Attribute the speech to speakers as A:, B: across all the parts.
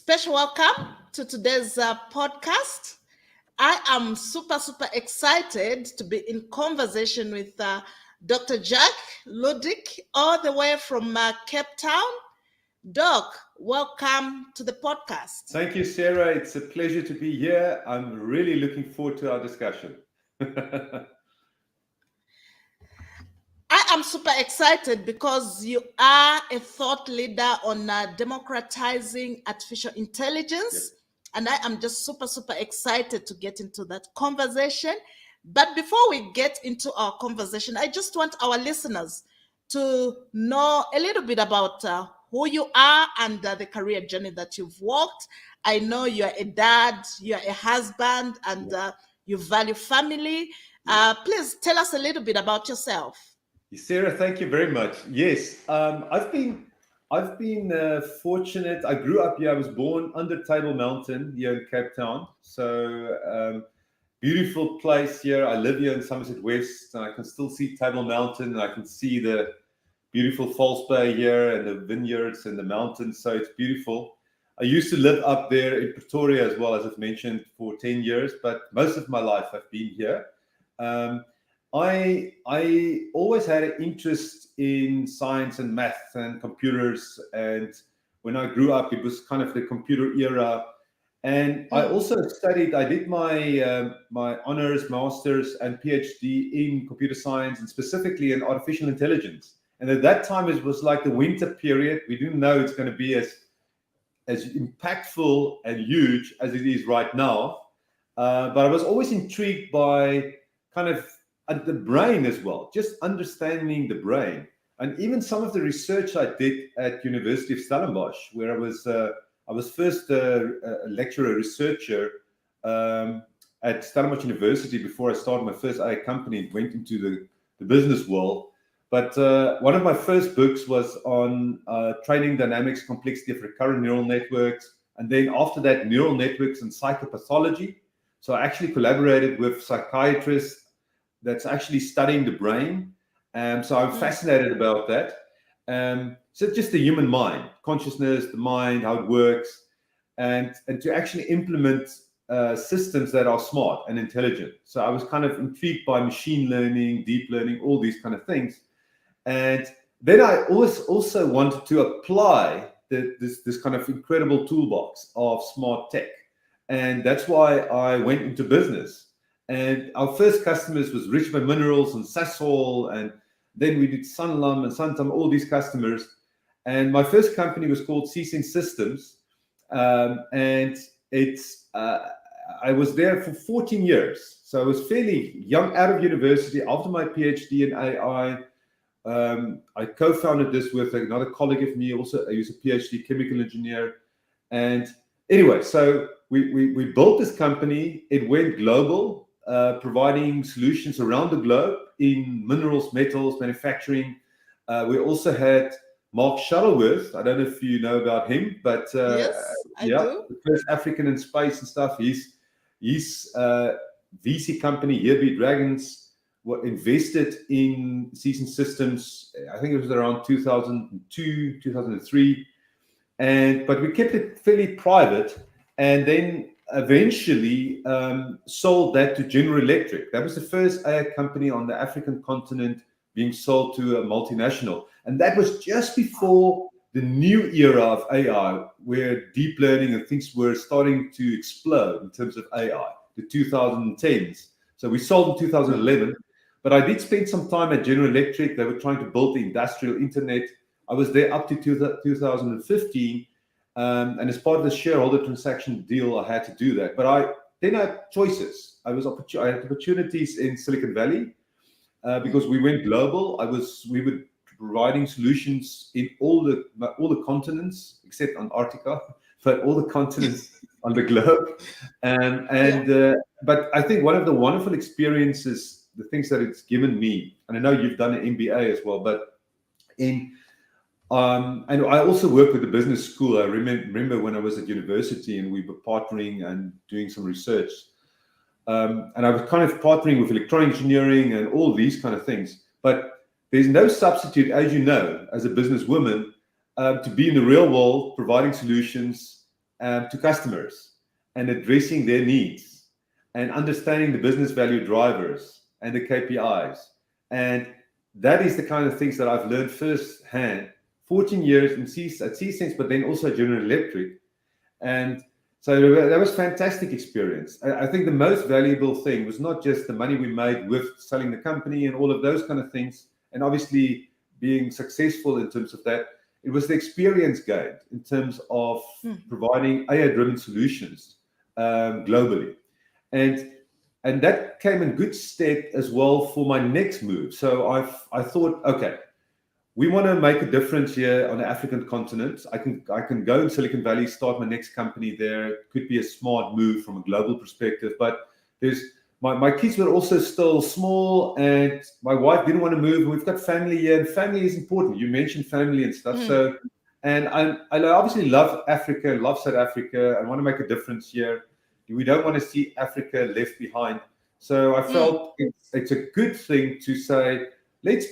A: Special welcome to today's podcast. I am super excited to be in conversation with Dr. Jacques Ludik, all the way from Cape Town. Doc, welcome to the podcast.
B: Thank you, Sarah. It's a pleasure to be here. I'm really looking forward to our discussion.
A: I am super excited because you are a thought leader on democratizing artificial intelligence.
B: Yep.
A: And I am just super excited to get into that conversation. But before we get into our conversation, I just want our listeners to know a little bit about who you are and the career journey that you've walked. I know you're a dad, you're a husband, and you value family. Please tell us a little bit about yourself.
B: Sarah, thank you very much. Yes, I've been fortunate. I grew up here. I was born under Table Mountain here in Cape Town. So beautiful place here. I live here in Somerset West, and I can still see Table Mountain, and I can see the beautiful False Bay here and the vineyards and the mountains. So it's beautiful. I used to live up there in Pretoria as well, as I've mentioned, for 10 years, but most of my life I've been here. I always had an interest in science and math and computers. And when I grew up, it was kind of the computer era. And I also studied, I did my honors, master's, and PhD in computer science, and specifically in artificial intelligence. And at that time, it was like the winter period. We didn't know it's going to be as impactful and huge as it is right now. But I was always intrigued by kind of the brain as well, just understanding the brain. And even some of the research I did at University of Stellenbosch, where I was first a lecturer, researcher at Stellenbosch University before I started my first AI company and went into the business world. But one of my first books was on training dynamics, complexity of recurrent neural networks. And then after that, neural networks and psychopathology. So I actually collaborated with psychiatrists that's actually studying the brain. So I'm fascinated about that. So just the human mind, consciousness, the mind, how it works, and to actually implement systems that are smart and intelligent. So I was kind of intrigued by machine learning, deep learning, all these kind of things. And then I also wanted to apply this kind of incredible toolbox of smart tech. And that's why I went into business. And our first customers was Richmond Minerals and Sasol, and then we did Sanlam and Santam, all these customers. And my first company was called C-Sense Systems, and I was there for 14 years. So I was fairly young, out of university, after my PhD in AI. I co-founded this with another colleague of me, also I was a PhD chemical engineer. And anyway, so we built this company. It went global. Providing solutions around the globe in minerals, metals, manufacturing. We also had Mark Shuttleworth. I don't know if you know about him, but
A: yes, I do.
B: The first African in space and stuff. His VC company, Here Be Dragons, were invested in C-Sense Systems. I think it was around 2002, 2003, but we kept it fairly private, and then eventually sold that to General Electric. That was the first AI company on the African continent being sold to a multinational. And that was just before the new era of AI, where deep learning and things were starting to explode in terms of AI, the 2010s. So we sold in 2011, but I did spend some time at General Electric. They were trying to build the industrial internet. I was there up to 2015. And as part of the shareholder transaction deal, I had to do that. But I had choices. I had opportunities in Silicon Valley because we went global. We were providing solutions in all the continents except Antarctica, but all the continents on the globe. But I think one of the wonderful experiences, the things that it's given me, and I know you've done an MBA as well, but and I also work with the business school. I remember when I was at university and we were partnering and doing some research. And I was kind of partnering with electronic engineering and all these kind of things. But there's no substitute, as you know, as a businesswoman, to be in the real world, providing solutions, to customers and addressing their needs and understanding the business value drivers and the KPIs. And that is the kind of things that I've learned firsthand, 14 years at C-Sense, but then also General Electric. And so that was a fantastic experience. I think the most valuable thing was not just the money we made with selling the company and all of those kind of things, and obviously being successful in terms of that. It was the experience gained in terms of providing AI-driven solutions globally. And that came in good stead as well for my next move. So I thought, okay, we want to make a difference here on the African continent. I can go in Silicon Valley, start my next company there. It could be a smart move from a global perspective, but there's my kids were also still small, and my wife didn't want to move. We've got family here, and family is important. You mentioned family and stuff. So, and I obviously love Africa, love South Africa. I want to make a difference here. We don't want to see Africa left behind. So I felt it's a good thing to say, let's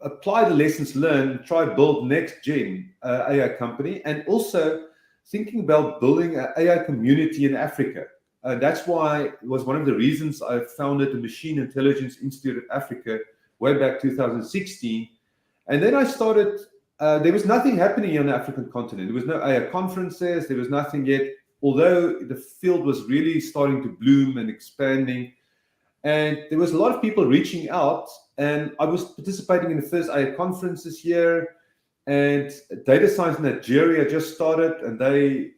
B: apply the lessons learned, try build next gen AI company, and also thinking about building an AI community in Africa. That's why it was one of the reasons I founded the Machine Intelligence Institute of Africa way back 2016. And then I started, there was nothing happening on the African continent. There was no AI conferences, there was nothing yet, although the field was really starting to bloom and expanding. And there was a lot of people reaching out, and I was participating in the first AI conference this year, and Data Science Nigeria just started, and they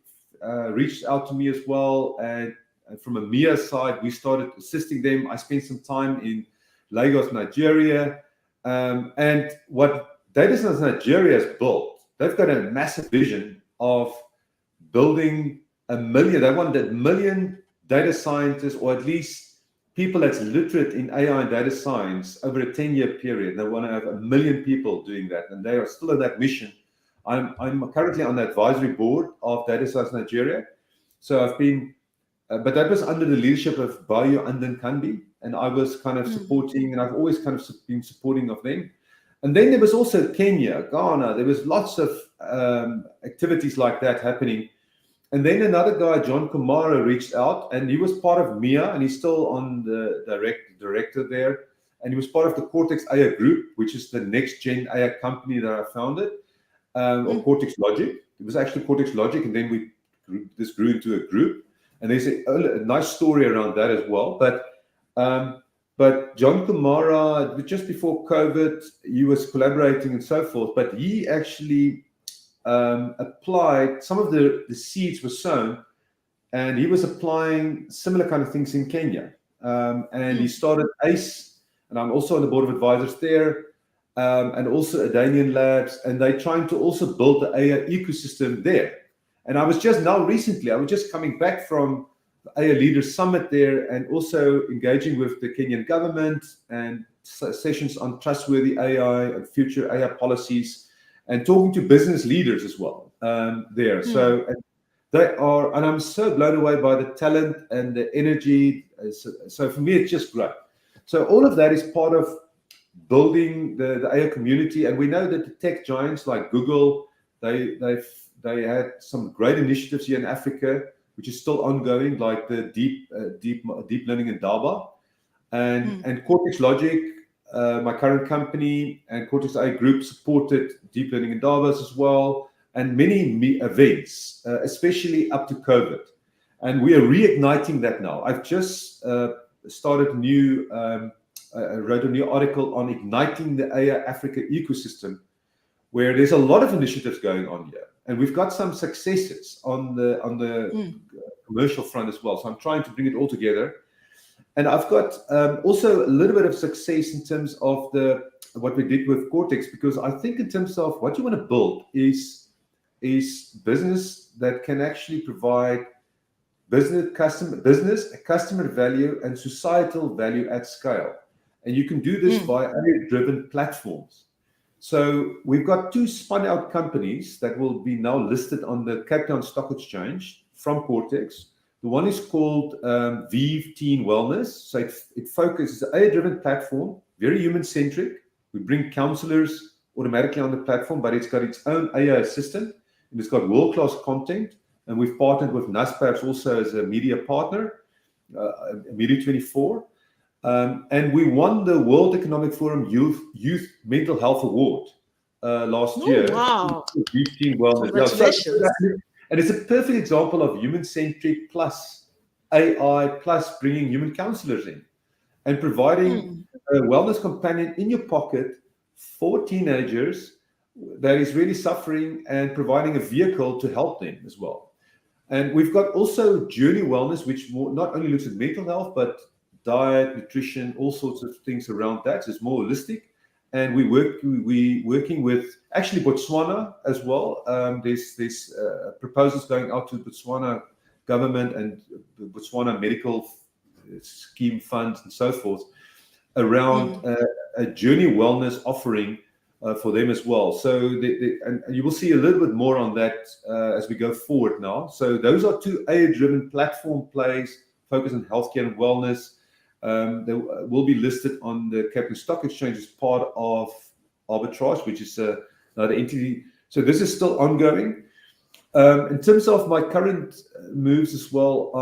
B: reached out to me as well. And from a MIA side, we started assisting them. I spent some time in Lagos, Nigeria. And what Data Science Nigeria has built, they've got a massive vision of building 1 million. They want 1 million data scientists, or at least people that's literate in AI and data science over a 10-year period. They want to have 1 million people doing that, and they are still on that mission. I'm currently on the advisory board of Data Science Nigeria. So I've been, but that was under the leadership of Bayo Andan Kandi, and I was kind of supporting, and I've always kind of been supporting of them. And then there was also Kenya, Ghana. There was lots of activities like that happening. And then another guy, John Kumara, reached out, and he was part of MIA, and he's still on the director there. And he was part of the Cortex AI group, which is the next gen AI company that I founded, or Cortex Logic. It was actually Cortex Logic, and then this grew into a group. And there's a nice story around that as well. But John Kumara, just before COVID, he was collaborating and so forth, but he actually applied, some of the seeds were sown, and he was applying similar kind of things in Kenya. And he started ACE, and I'm also on the board of advisors there, and also Adanian Labs, and they're trying to also build the AI ecosystem there. And I was just coming back from the AI Leaders Summit there, and also engaging with the Kenyan government and sessions on trustworthy AI and future AI policies, and talking to business leaders as well there. So and I'm so blown away by the talent and the energy. So for me, it's just great. So all of that is part of building the AI community. And we know that the tech giants like Google, they had some great initiatives here in Africa, which is still ongoing, like the deep learning in Daba, and Cortex Logic. My current company and Cortex AI Group supported deep learning in Davos as well, and many events, especially up to COVID. And we are reigniting that now. I've just started wrote a new article on igniting the AI Africa ecosystem, where there's a lot of initiatives going on here. And we've got some successes on the commercial front as well. So I'm trying to bring it all together. And I've got also a little bit of success in terms of what we did with Cortex, because I think in terms of what you want to build is business that can actually provide customer value and societal value at scale. And you can do this by AI-driven platforms. So we've got 2 spun out companies that will be now listed on the Cape Town Stock Exchange from Cortex. The one is called Vive Teen Wellness. So it focuses on an AI-driven platform, very human-centric. We bring counselors automatically on the platform, but it's got its own AI assistant. and it's got world-class content. And we've partnered with NASPERS also as a media partner, Media 24. And we won the World Economic Forum Youth Mental Health Award last
A: Oh,
B: year.
A: wow.
B: Youth Team Wellness. Yeah,
A: Congratulations.
B: and it's a perfect example of human-centric plus AI plus bringing human counselors in and providing a wellness companion in your pocket for teenagers that is really suffering and providing a vehicle to help them as well. And we've got also Journey Wellness, which not only looks at mental health, but diet, nutrition, all sorts of things around that. So it's more holistic. And we working with actually Botswana as well. There's proposals going out to Botswana government and Botswana medical scheme funds and so forth around a Journey Wellness offering for them as well. So and you will see a little bit more on that as we go forward now. So those are two AI-driven platform plays focused on healthcare and wellness. They will be listed on the Capital Stock Exchange as part of Arbitrage, which is another entity. So this is still ongoing. In terms of my current moves as well,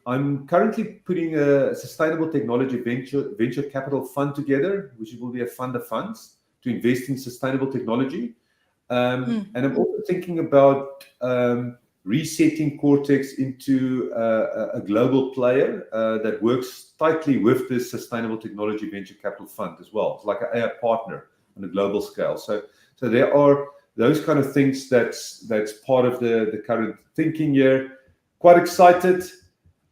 B: I'm currently putting a sustainable technology venture capital fund together, which will be a fund of funds to invest in sustainable technology. And I'm also thinking about resetting Cortex into a global player that works tightly with this sustainable technology venture capital fund as well. It's like an AI partner on a global scale. So there are those kind of things that's part of the current thinking here. Quite excited,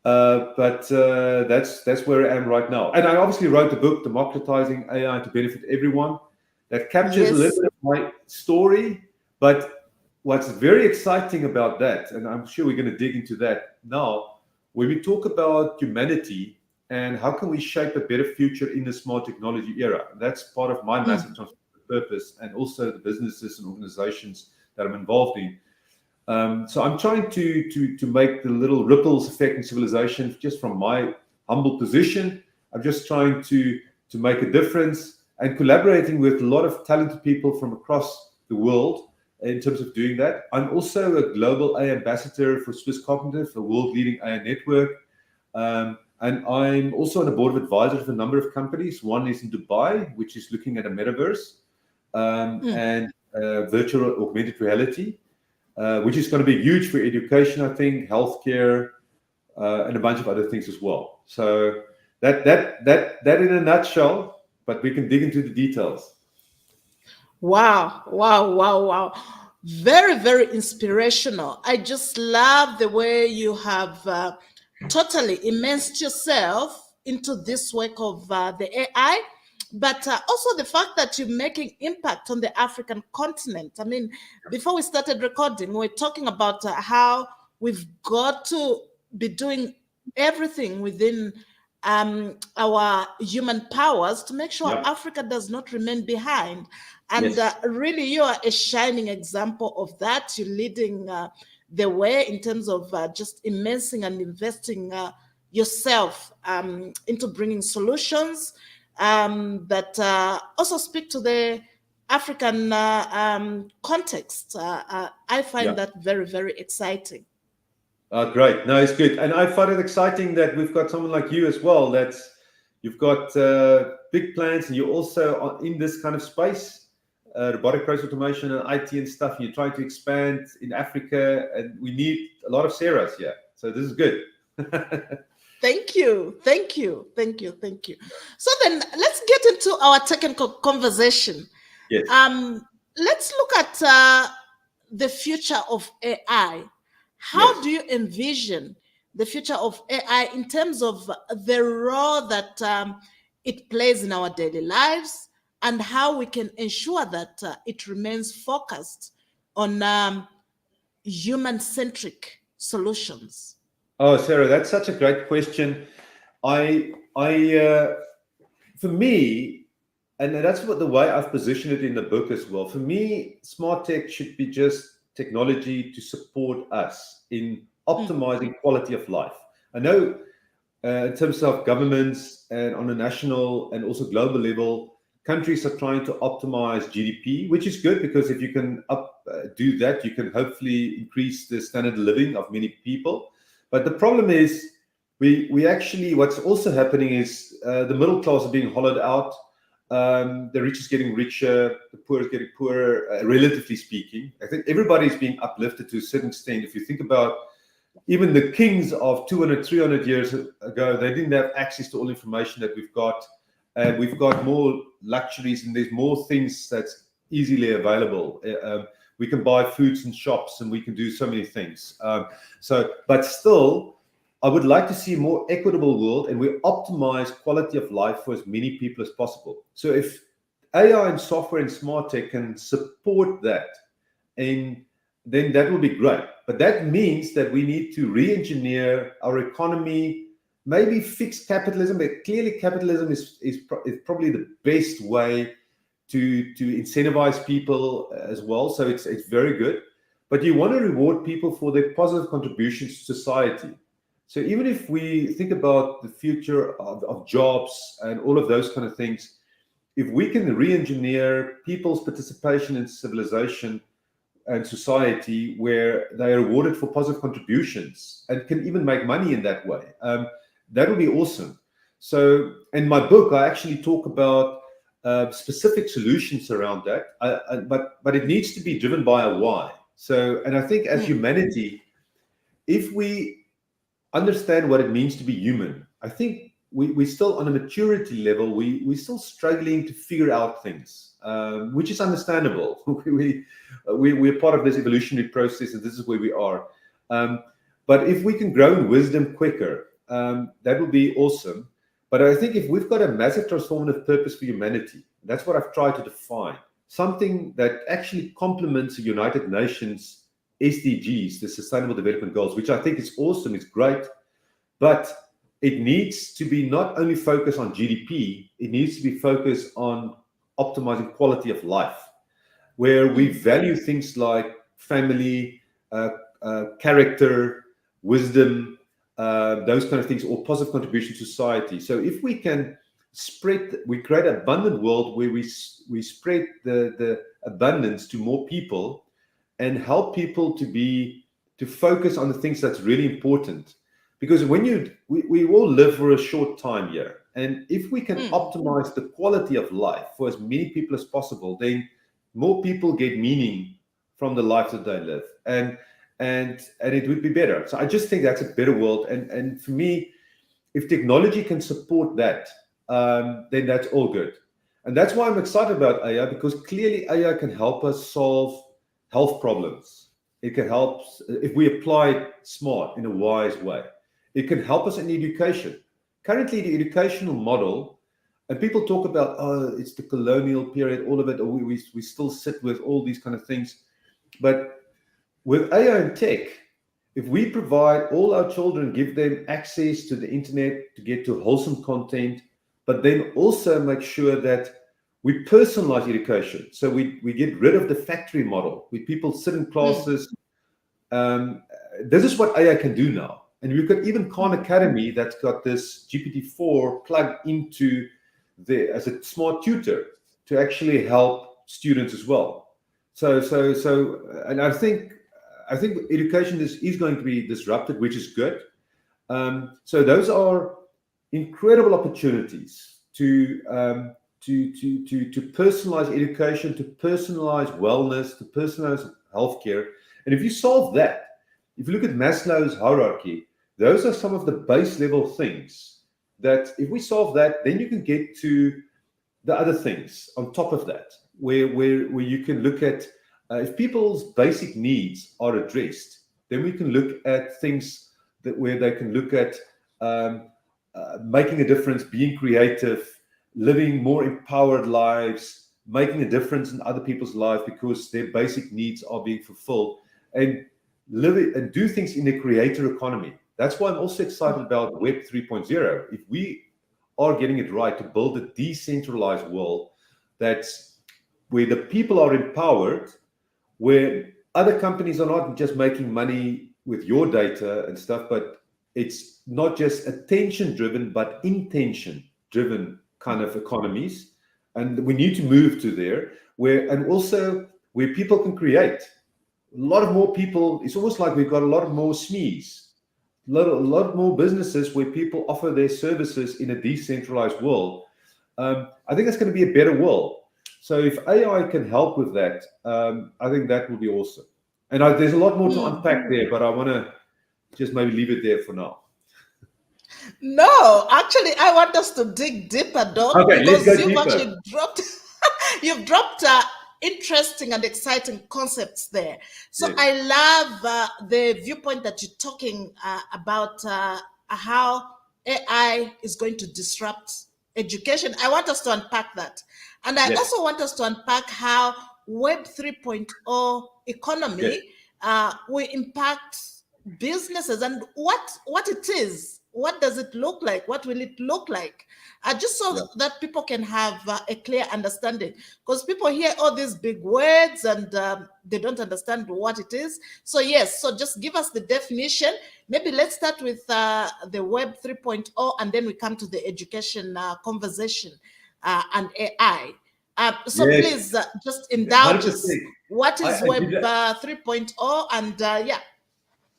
B: but that's where I am right now. And I obviously wrote the book, Democratizing AI to Benefit Everyone, that captures a little bit of my story. But what's very exciting about that, and I'm sure we're going to dig into that now, when we talk about humanity and how can we shape a better future in the smart technology era. That's part of my massive purpose, and also the businesses and organizations that I'm involved in. So I'm trying to make the little ripples effect in civilization just from my humble position. I'm just trying to make a difference and collaborating with a lot of talented people from across the world in terms of doing that. I'm also a global AI ambassador for Swiss Cognitive, a world-leading AI network. And I'm also on the board of advisors of a number of companies. One is in Dubai, which is looking at a metaverse and virtual augmented reality, which is going to be huge for education, I think, healthcare, and a bunch of other things as well. So that in a nutshell, but we can dig into the details.
A: Wow. Very, very inspirational. I just love the way you have totally immersed yourself into this work of the AI, but also the fact that you're making impact on the African continent. I mean, before we started recording, we were talking about how we've got to be doing everything within our human powers to make sure Africa does not remain behind. And really, you are a shining example of that. You're leading the way in terms of just immersing and investing yourself into bringing solutions that also speak to the African context. I find that very, very exciting.
B: Great. No, it's good. And I find it exciting that we've got someone like you as well. You've got big plans, and you're also in this kind of space. Robotic process automation and IT and stuff, and you're trying to expand in Africa, and we need a lot of Sarahs here. So this is good.
A: Thank you. So then let's get into our technical conversation.
B: Yes.
A: Let's look at the future of AI. How do you envision the future of AI in terms of the role that it plays in our daily lives, and how we can ensure that it remains focused on human-centric solutions?
B: Oh, Sarah, that's such a great question. For me, and that's what the way I've positioned it in the book as well. For me, smart tech should be just technology to support us in optimizing quality of life. I know in terms of governments and on a national and also global level, countries are trying to optimize GDP, which is good because if you can do that, you can hopefully increase the standard of living of many people. But the problem is, we actually, what's also happening is the middle class is being hollowed out. The rich is getting richer, the poor is getting poorer, relatively speaking. I think everybody's being uplifted to a certain extent. If you think about even the kings of 200, 300 years ago, they didn't have access to all information that we've got. And we've got more luxuries, and there's more things that's easily available. We can buy foods in shops, and we can do so many things. But still, I would like to see a more equitable world, and we optimize quality of life for as many people as possible. So if AI and software and smart tech can support that, and then that will be great. But that means that we need to re-engineer our economy, maybe fix capitalism. But clearly, capitalism is probably the best way to incentivize people as well. So it's very good. But you want to reward people for their positive contributions to society. So even if we think about the future of jobs and all of those kind of things, if we can re-engineer people's participation in civilization and society, where they are rewarded for positive contributions and can even make money in that way, that would be awesome. So in my book, I actually talk about specific solutions around that, but it needs to be driven by a why. So, and I think as humanity, if we understand what it means to be human, I think we still, on a maturity level, we're still struggling to figure out things, which is understandable. We're part of this evolutionary process, and this is where we are. But if we can grow in wisdom quicker, that would be awesome. But I think if we've got a massive transformative purpose for humanity, that's what I've tried to define, something that actually complements the United Nations SDGs, the Sustainable Development Goals, which I think is awesome, it's great, but it needs to be not only focused on GDP, it needs to be focused on optimizing quality of life, where we value things like family, character, wisdom, those kind of things, or positive contribution to society. So if we can we create an abundant world where we spread the abundance to more people and help people to focus on the things that's really important. Because we all live for a short time here. And if we can optimize the quality of life for as many people as possible, then more people get meaning from the life that they live. And it would be better. So I just think that's a better world. And for me, if technology can support that, then that's all good. And that's why I'm excited about AI, because clearly AI can help us solve health problems. It can help if we apply it smart, in a wise way. It can help us in education. Currently, the educational model, and people talk about, oh, it's the colonial period, all of it, or we still sit with all these kind of things. But with AI and tech, if we provide all our children, give them access to the internet to get to wholesome content, but then also make sure that we personalize education. So we get rid of the factory model, where people sit in classes. This is what AI can do now. And we've got even Khan Academy that's got this GPT-4 plugged into as a smart tutor to actually help students as well. So, and I think education is going to be disrupted, which is good. So those are incredible opportunities to personalize education, to personalize wellness, to personalize healthcare. And if you solve that, if you look at Maslow's hierarchy, those are some of the base level things that if we solve that, then you can get to the other things on top of that, where you can look at if people's basic needs are addressed, then we can look at things where they can look at making a difference, being creative, living more empowered lives, making a difference in other people's lives because their basic needs are being fulfilled, and live and do things in a creator economy. That's why I'm also excited about Web 3.0. If we are getting it right to build a decentralized world that's where the people are empowered, where other companies are not just making money with your data and stuff, but it's not just attention driven, but intention driven kind of economies. And we need to move to there, and also where people can create. a lot of more people. It's almost like we've got a lot of more SMEs, a lot more businesses where people offer their services in a decentralized world. I think it's going to be a better world. So if AI can help with that, I think that will be awesome. And there's a lot more to unpack there, but I want to just maybe leave it there for now.
A: No, actually, I want us to dig deeper, Doc,
B: Okay, let's
A: because
B: go
A: you've
B: deeper.
A: actually dropped interesting and exciting concepts there. So
B: Yes.
A: I love the viewpoint that you're talking about how AI is going to disrupt education. I want us to unpack that. And I
B: Yes.
A: also want us to unpack how Web 3.0 economy will impact businesses and what it is. What does it look like? What will it look like? Just so that people can have a clear understanding, because people hear all these big words and they don't understand what it is. So yes, so just give us the definition. Maybe let's start with the Web 3.0 and then we come to the education conversation and AI. So
B: Yes.
A: please just indulge us.
B: 100%.
A: What is
B: I
A: Web
B: did that.
A: 3.0 and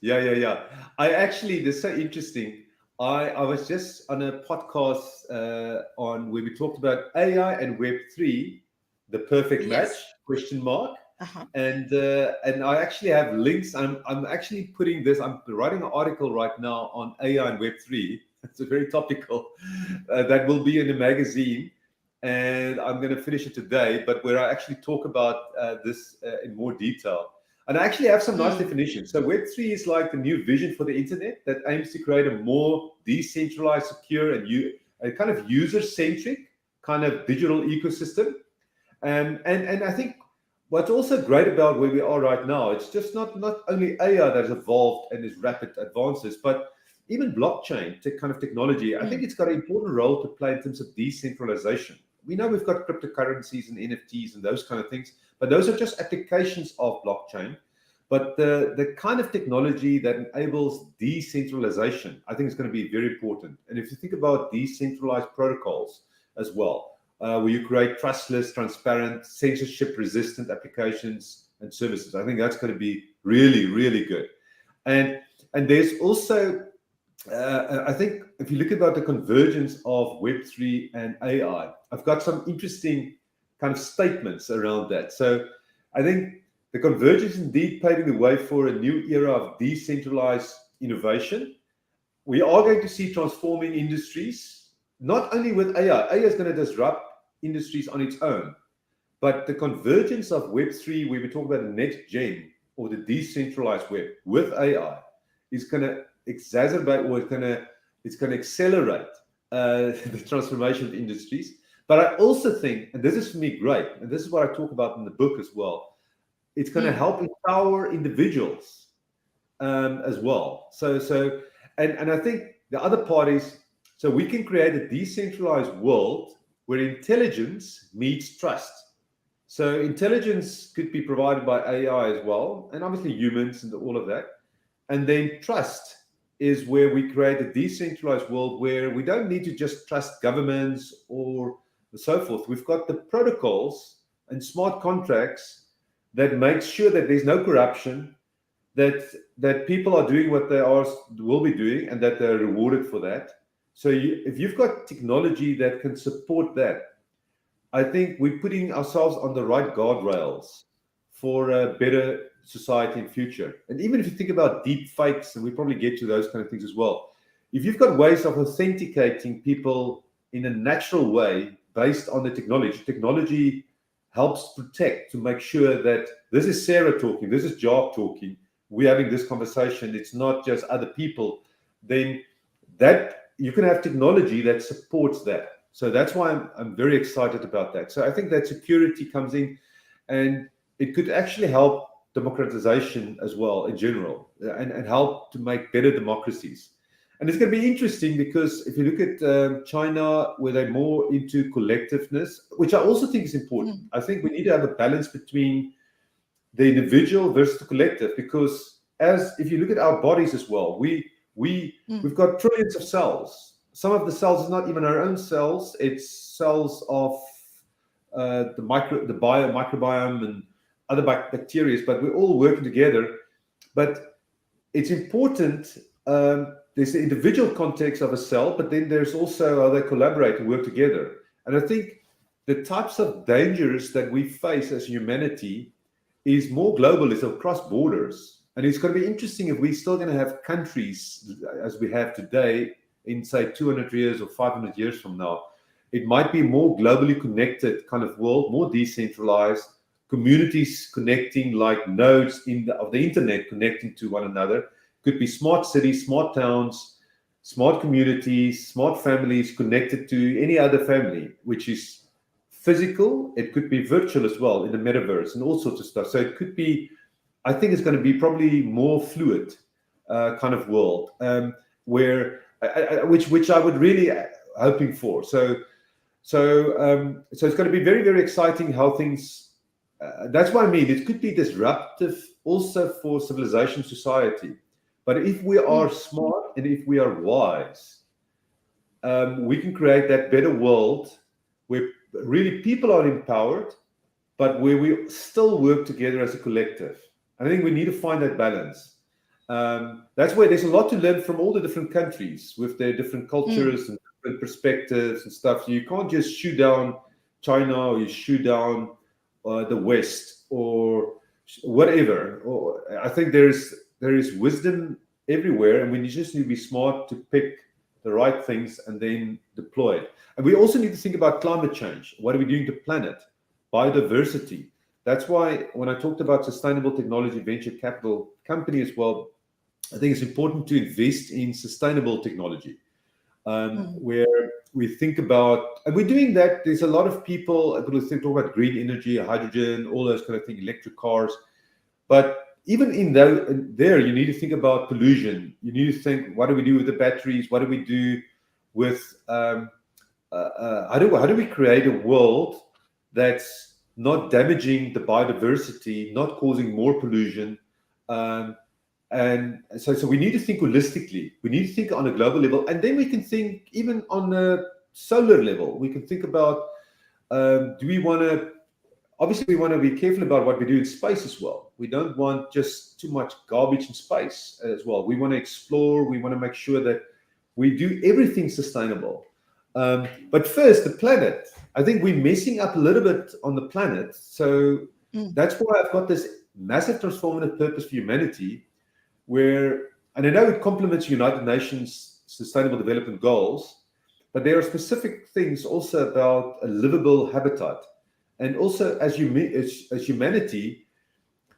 B: Yeah. I actually, this is so interesting. I was just on a podcast on where we talked about AI and Web3, the perfect match, question mark. And I actually have links. I'm actually putting this. I'm writing an article right now on AI and Web3. It's a very topical. That will be in a magazine, and I'm going to finish it today. But where I actually talk about this in more detail. And I actually have some nice definitions. So Web3 is like the new vision for the internet that aims to create a more decentralized, secure, and a kind of user-centric kind of digital ecosystem. And I think what's also great about where we are right now, it's just not only AI that has evolved and is rapid advances, but even blockchain kind of technology. I think it's got an important role to play in terms of decentralization. We know we've got cryptocurrencies and NFTs and those kind of things, but those are just applications of blockchain. But the kind of technology that enables decentralization, I think is going to be very important. And if you think about decentralized protocols as well, where you create trustless, transparent, censorship-resistant applications and services, I think that's going to be really, really good. And there's also I think if you look about the convergence of Web3 and AI, I've got some interesting kind of statements around that. So I think the convergence is indeed paving the way for a new era of decentralized innovation. We are going to see transforming industries, not only with AI. AI is going to disrupt industries on its own, but the convergence of Web3, where we talk about the next gen or the decentralized web with AI, is going to exacerbate, or it's going to accelerate the transformation of industries. But I also think, and this is for me great, and this is what I talk about in the book as well, it's going to help empower individuals as well. And I think the other part is, so we can create a decentralized world where intelligence meets trust. So intelligence could be provided by AI as well, and obviously humans and all of that. And then trust is where we create a decentralized world where we don't need to just trust governments or so forth. We've got the protocols and smart contracts that make sure that there's no corruption, that people are doing what they will be doing, and that they're rewarded for that. So if you've got technology that can support that, I think we're putting ourselves on the right guardrails for a better society in future. And even if you think about deep fakes, and we probably get to those kind of things as well, if you've got ways of authenticating people in a natural way based on the technology helps protect, to make sure that this is Sarah talking, this is Jacques talking, we're having this conversation, it's not just other people, then that you can have technology that supports that. So that's why I'm very excited about that. So I think that security comes in, and it could actually help democratization as well in general, and help to make better democracies. And it's going to be interesting because if you look at China, where they're more into collectiveness, which I also think is important. I think we need to have a balance between the individual versus the collective, because if you look at our bodies as well, we've got trillions of cells. Some of the cells is not even our own cells; it's cells of the microbiome other bacteria, but we're all working together. But it's important. There's the individual context of a cell, but then there's also how they collaborate and work together. And I think the types of dangers that we face as humanity is more global, is across borders. And it's going to be interesting if we're still going to have countries as we have today in, say, 200 years or 500 years from now. It might be more globally connected kind of world, more decentralized, communities connecting like nodes of the internet connecting to one another. Could be smart cities, smart towns, smart communities, smart families connected to any other family, which is physical. It could be virtual as well in the metaverse and all sorts of stuff. So it could be, I think it's going to be probably more fluid kind of world, where which I would really hoping for. So it's going to be very, very exciting how things. That's what I mean. It could be disruptive also for civilization, society. But if we are smart and if we are wise, we can create that better world where really people are empowered, but where we still work together as a collective. I think we need to find that balance. That's where there's a lot to learn from all the different countries with their different cultures and different perspectives and stuff. So you can't just shoot down China or you shoot down the West or whatever. Or I think there is wisdom everywhere, and we just need to be smart to pick the right things and then deploy it. And we also need to think about climate change. What are we doing to the planet? Biodiversity. That's why when I talked about sustainable technology venture capital company as well, I think it's important to invest in sustainable technology, where we think about, and we're doing that. There's a lot of people talk about green energy, hydrogen, all those kind of things, electric cars. But even in there, you need to think about pollution. You need to think, what do we do with the batteries? What do we do with how do we create a world that's not damaging the biodiversity, not causing more pollution? And so we need to think holistically. We need to think on a global level, and then we can think even on a solar level. We can think about, do we want to, obviously we want to be careful about what we do in space as well. We don't want just too much garbage in space as well. We want to explore. We want to make sure that we do everything sustainable. But first, the planet. I think we're messing up a little bit on the planet. So that's why I've got this massive transformative purpose for humanity, where, and I know it complements United Nations Sustainable Development Goals, but there are specific things also about a livable habitat. And also as humanity,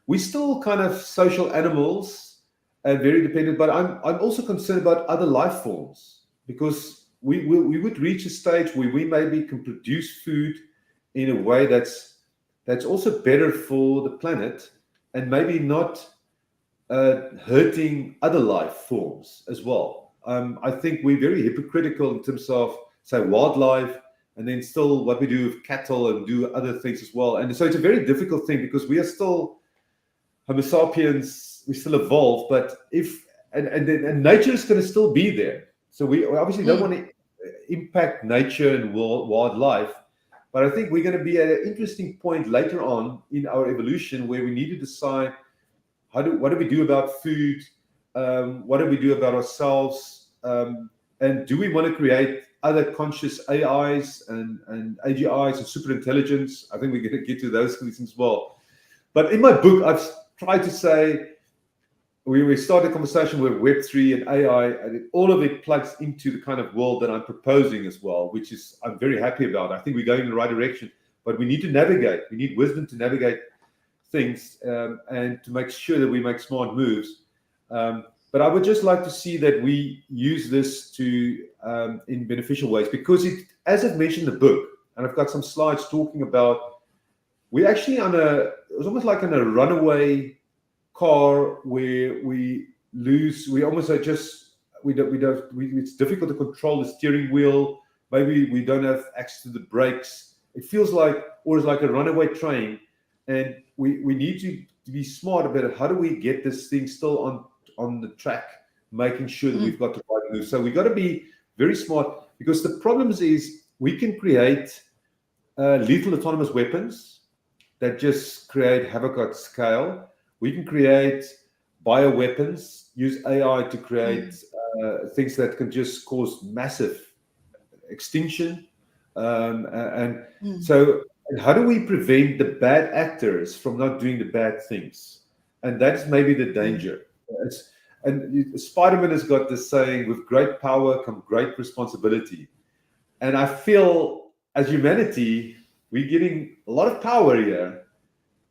B: we're still kind of social animals and very dependent, but I'm also concerned about other life forms, because we would reach a stage where we maybe can produce food in a way that's also better for the planet and maybe not hurting other life forms as well. I think we're very hypocritical in terms of, say, wildlife, and then still what we do with cattle and do other things as well. And so it's a very difficult thing, because we are still Homo sapiens, we still evolve, but and nature is going to still be there. So we obviously don't want to impact nature and wildlife, but I think we're going to be at an interesting point later on in our evolution where we need to decide what do we do about food, what do we do about ourselves, and do we want to create other conscious AIs and AGIs and super intelligence? I think we're going to get to those things as well. But in my book, I've tried to say, we started a conversation with Web3 and AI, and all of it plugs into the kind of world that I'm proposing as well, which is I'm very happy about. I think we're going in the right direction, but we need to navigate. We need wisdom to navigate things and to make sure that we make smart moves. But I would just like to see that we use this to in beneficial ways, because it, as I've mentioned in the book, and I've got some slides talking about, we're actually it was almost like in a runaway car where we almost are just, it's difficult to control the steering wheel. Maybe we don't have access to the brakes. It feels like, or it's like a runaway train. And we need to be smart about how do we get this thing still on the track, making sure that we've got the right move. So we've got to be very smart, because the problem is we can create lethal autonomous weapons, that just create havoc at scale. We can create bioweapons, use AI to create things that can just cause massive extinction. And so, how do we prevent the bad actors from not doing the bad things? And that's maybe the danger. And Spider-Man has got this saying, with great power come great responsibility. And I feel as humanity, we're getting a lot of power here,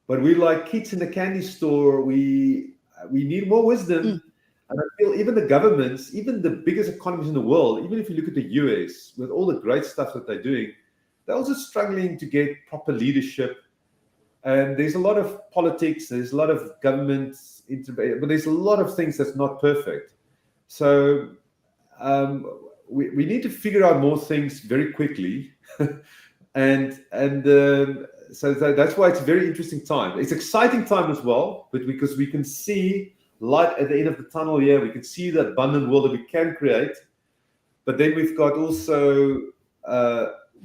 B: but we like kids in the candy store. We need more wisdom. And I feel even the governments, even the biggest economies in the world, even if you look at the US, with all the great stuff that they're doing, they're also struggling to get proper leadership. And there's a lot of politics, there's a lot of government intervention, but there's a lot of things that's not perfect. So we need to figure out more things very quickly. So that's why it's a very interesting time. It's exciting time as well, but because we can see light at the end of the tunnel here, we can see the abundant world that we can create. But then we've got also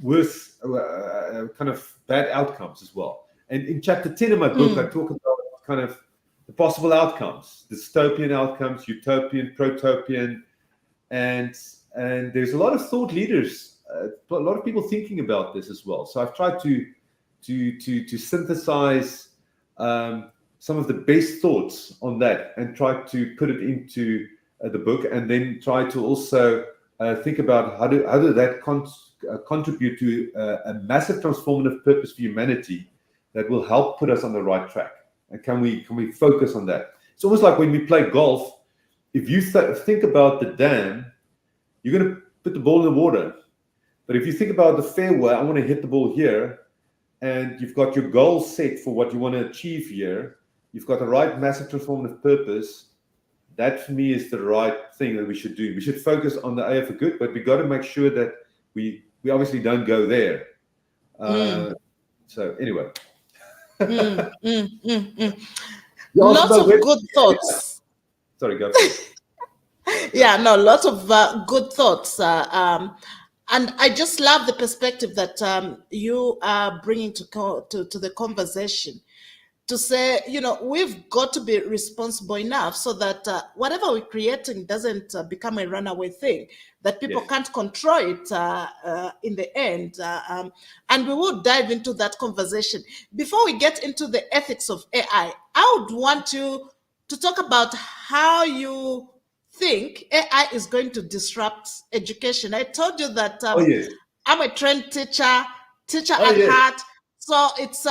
B: worse kind of bad outcomes as well. And in chapter 10 of my book, I talk about kind of the possible outcomes, dystopian outcomes, utopian, protopian, and there's a lot of thought leaders, a lot of people thinking about this as well. So I've tried to synthesize some of the best thoughts on that and try to put it into the book, and then try to also think about how do that contribute to a massive transformative purpose for humanity that will help put us on the right track. And can we focus on that? It's almost like when we play golf. If you think about the dam, you're going to put the ball in the water. But if you think about the fairway, I want to hit the ball here, and you've got your goal set for what you want to achieve here, you've got the right massive transformative purpose, that for me is the right thing that we should do. We should focus on the AI for good, but we got to make sure that we obviously don't go there. So anyway.
A: Lots of good thoughts.
B: Sorry, go.
A: Lots of good thoughts. And I just love the perspective that you are bringing to the conversation, to say, we've got to be responsible enough so that whatever we're creating doesn't become a runaway thing, that people can't control it in the end. And we will dive into that conversation. Before we get into the ethics of AI, I would want you to talk about how you think AI is going to disrupt education. I told you that I'm a trained teacher at heart. So it's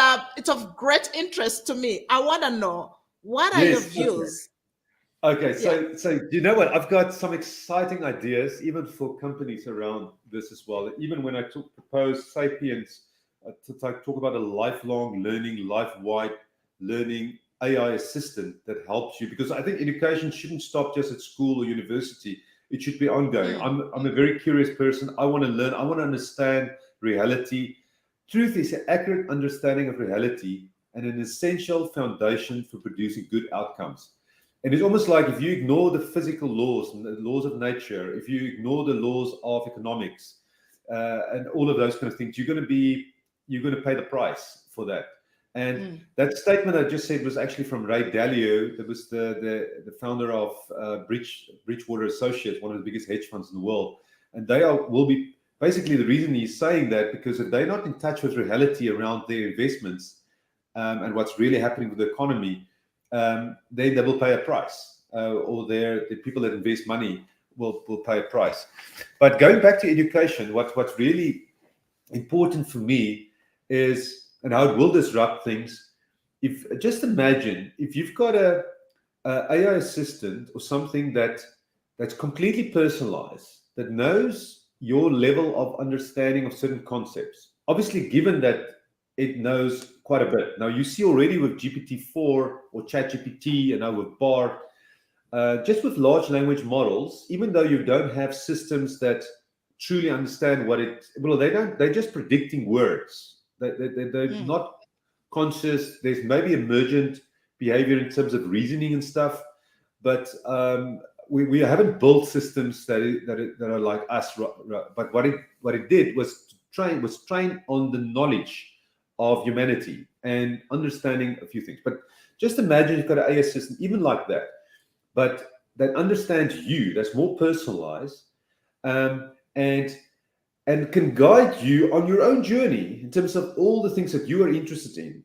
A: of great interest to me. I want to know, what are your views?
B: Okay, so you know what? I've got some exciting ideas, even for companies around this as well. Even when I propose Sapiens, to talk about a lifelong learning, life-wide learning AI assistant that helps you, because I think education shouldn't stop just at school or university. It should be ongoing. I'm a very curious person. I want to learn. I want to understand reality. Truth is an accurate understanding of reality and an essential foundation for producing good outcomes. And it's almost like if you ignore the physical laws and the laws of nature, if you ignore the laws of economics and all of those kind of things, you're going to pay the price for that. And that statement I just said was actually from Ray Dalio. That was the founder of Bridgewater Associates, one of the biggest hedge funds in the world. And will be basically the reason he's saying that, because if they're not in touch with reality around their investments and what's really happening with the economy, then they will pay a price, or the people that invest money will pay a price. But going back to education, what's really important for me is, and how it will disrupt things. Just imagine if you've got a AI assistant or something that's completely personalized, that knows your level of understanding of certain concepts. Obviously, given that it knows quite a bit. Now, you see already with GPT-4 or ChatGPT, and now with Bard, just with large language models, even though you don't have systems that truly understand they're just predicting words. They're not conscious. There's maybe emergent behavior in terms of reasoning and stuff, but we haven't built systems that are like us. But what it did was train on the knowledge of humanity and understanding a few things. But just imagine you've got an AI assistant, even like that, but that understands you, that's more personalized, um, and can guide you on your own journey in terms of all the things that you are interested in.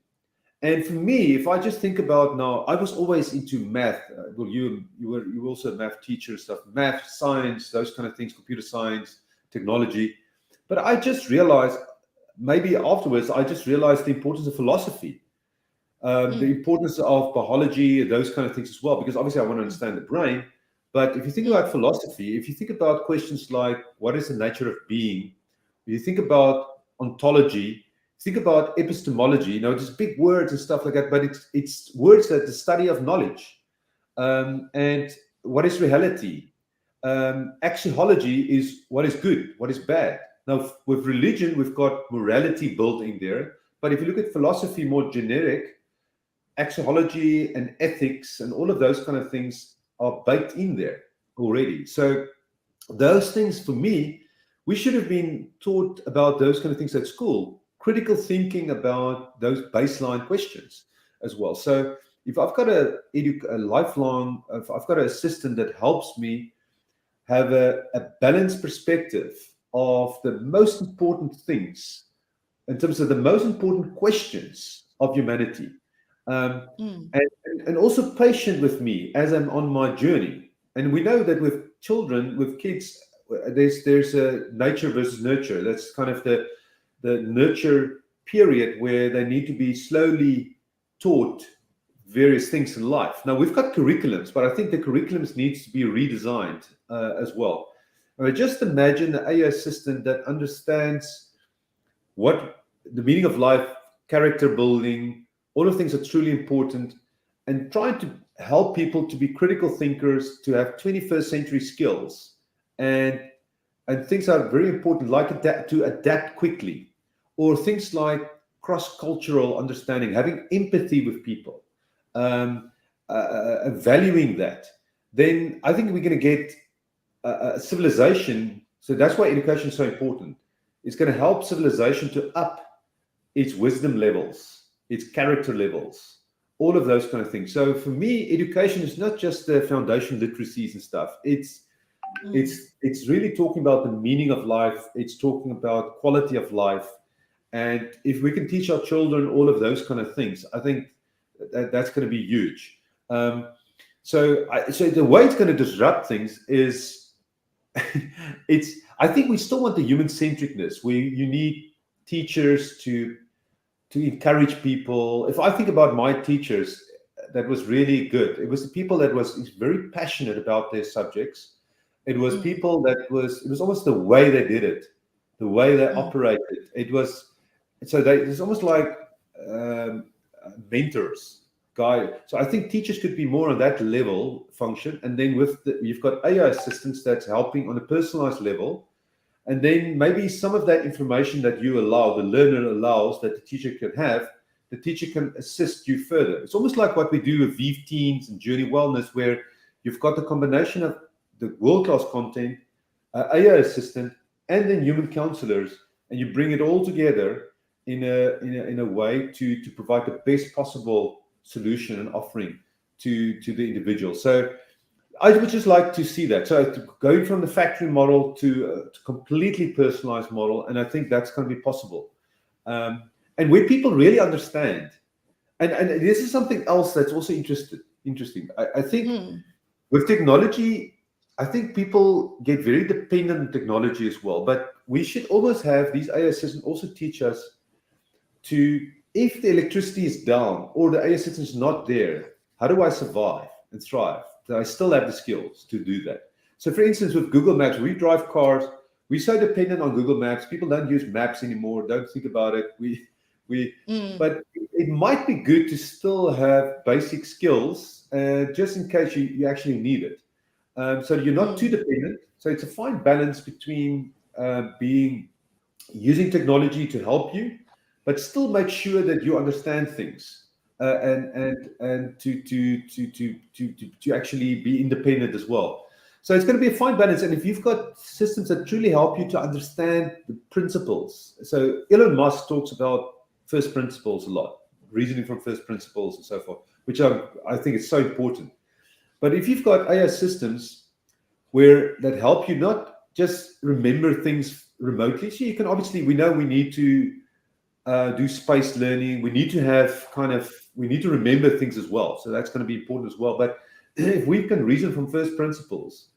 B: And for me, if I just think about now, I was always into math. Well, you were also a math teacher, stuff, math, science, those kind of things, computer science, technology. But I just realized, maybe afterwards, I just realized the importance of philosophy, the importance of biology, those kind of things as well. Because obviously, I want to understand the brain. But if you think about philosophy, if you think about questions like what is the nature of being, if you think about ontology, think about epistemology, just big words and stuff like that, but it's words that the study of knowledge, and what is reality. Axiology is what is good, what is bad. Now, with religion, we've got morality built in there, but if you look at philosophy more generic, axiology and ethics and all of those kind of things are baked in there already. So those things, for me, we should have been taught about those kind of things at school. Critical thinking about those baseline questions as well. So if I've got a lifelong, if I've got an assistant that helps me have a balanced perspective of the most important things in terms of the most important questions of humanity, and also patient with me as I'm on my journey. And we know that with children, with kids, there's a nature versus nurture. That's kind of the nurture period where they need to be slowly taught various things in life. Now, we've got curriculums, but I think the curriculums needs to be redesigned as well. Just imagine an AI assistant that understands what the meaning of life, character building, all of things are truly important, and trying to help people to be critical thinkers, to have 21st century skills, and things are very important, like to adapt quickly, or things like cross-cultural understanding, having empathy with people, valuing that. Then I think we're going to get a civilization. So that's why education is so important. It's going to help civilization to up its wisdom levels, its character levels, all of those kind of things. So for me, education is not just the foundation literacies and stuff. It's really talking about the meaning of life. It's talking about quality of life. And if we can teach our children all of those kind of things, I think that's going to be huge. So the way it's going to disrupt things is, I think we still want the human-centricness. You need teachers to encourage people. If I think about my teachers, that was really good. It was the people that was very passionate about their subjects. It was people it was almost the way they did it, the way they operated. It's almost like mentors, guide. So I think teachers could be more on that level function. And then you've got AI assistants that's helping on a personalized level. And then maybe some of that information that you allow, the learner allows, that the teacher can have, the teacher can assist you further. It's almost like what we do with Vive Teams and Journey Wellness, where you've got the combination of the world-class content, AI assistant, and then human counselors, and you bring it all together in a way to provide the best possible solution and offering to the individual. So I would just like to see that. So going from the factory model to a completely personalized model, and I think that's going to be possible. And where people really understand, and this is something else that's also interesting. I think with technology, I think people get very dependent on technology as well. But we should almost have these AI assistants also teach us to, if the electricity is down or the AI assistant is not there, how do I survive and thrive? Do I still have the skills to do that? So for instance, with Google Maps, we drive cars, we're so dependent on Google Maps. People don't use maps anymore, don't think about it. But it might be good to still have basic skills, just in case you actually need it. So you're not too dependent. So it's a fine balance between using technology to help you, but still make sure that you understand things, and to actually be independent as well. So it's going to be a fine balance. And if you've got systems that truly help you to understand the principles, so Elon Musk talks about first principles a lot, reasoning from first principles and so forth, which I think is so important. But if you've got AI systems that help you not just remember things remotely, so you can obviously, we know we need to do spaced learning. We need to remember things as well. So that's going to be important as well. But if we can reason from first principles,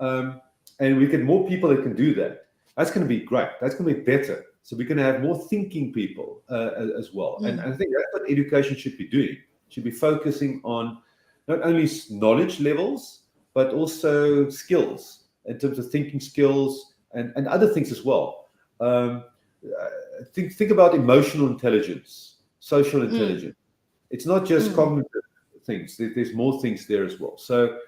B: and we get more people that can do that, that's going to be great. That's going to be better. So we're going to have more thinking people as well. And I think that's what education should be doing. It should be focusing on not only knowledge levels, but also skills in terms of thinking skills and other things as well. Think about emotional intelligence, social intelligence. It's not just cognitive things. There's more things there as well. So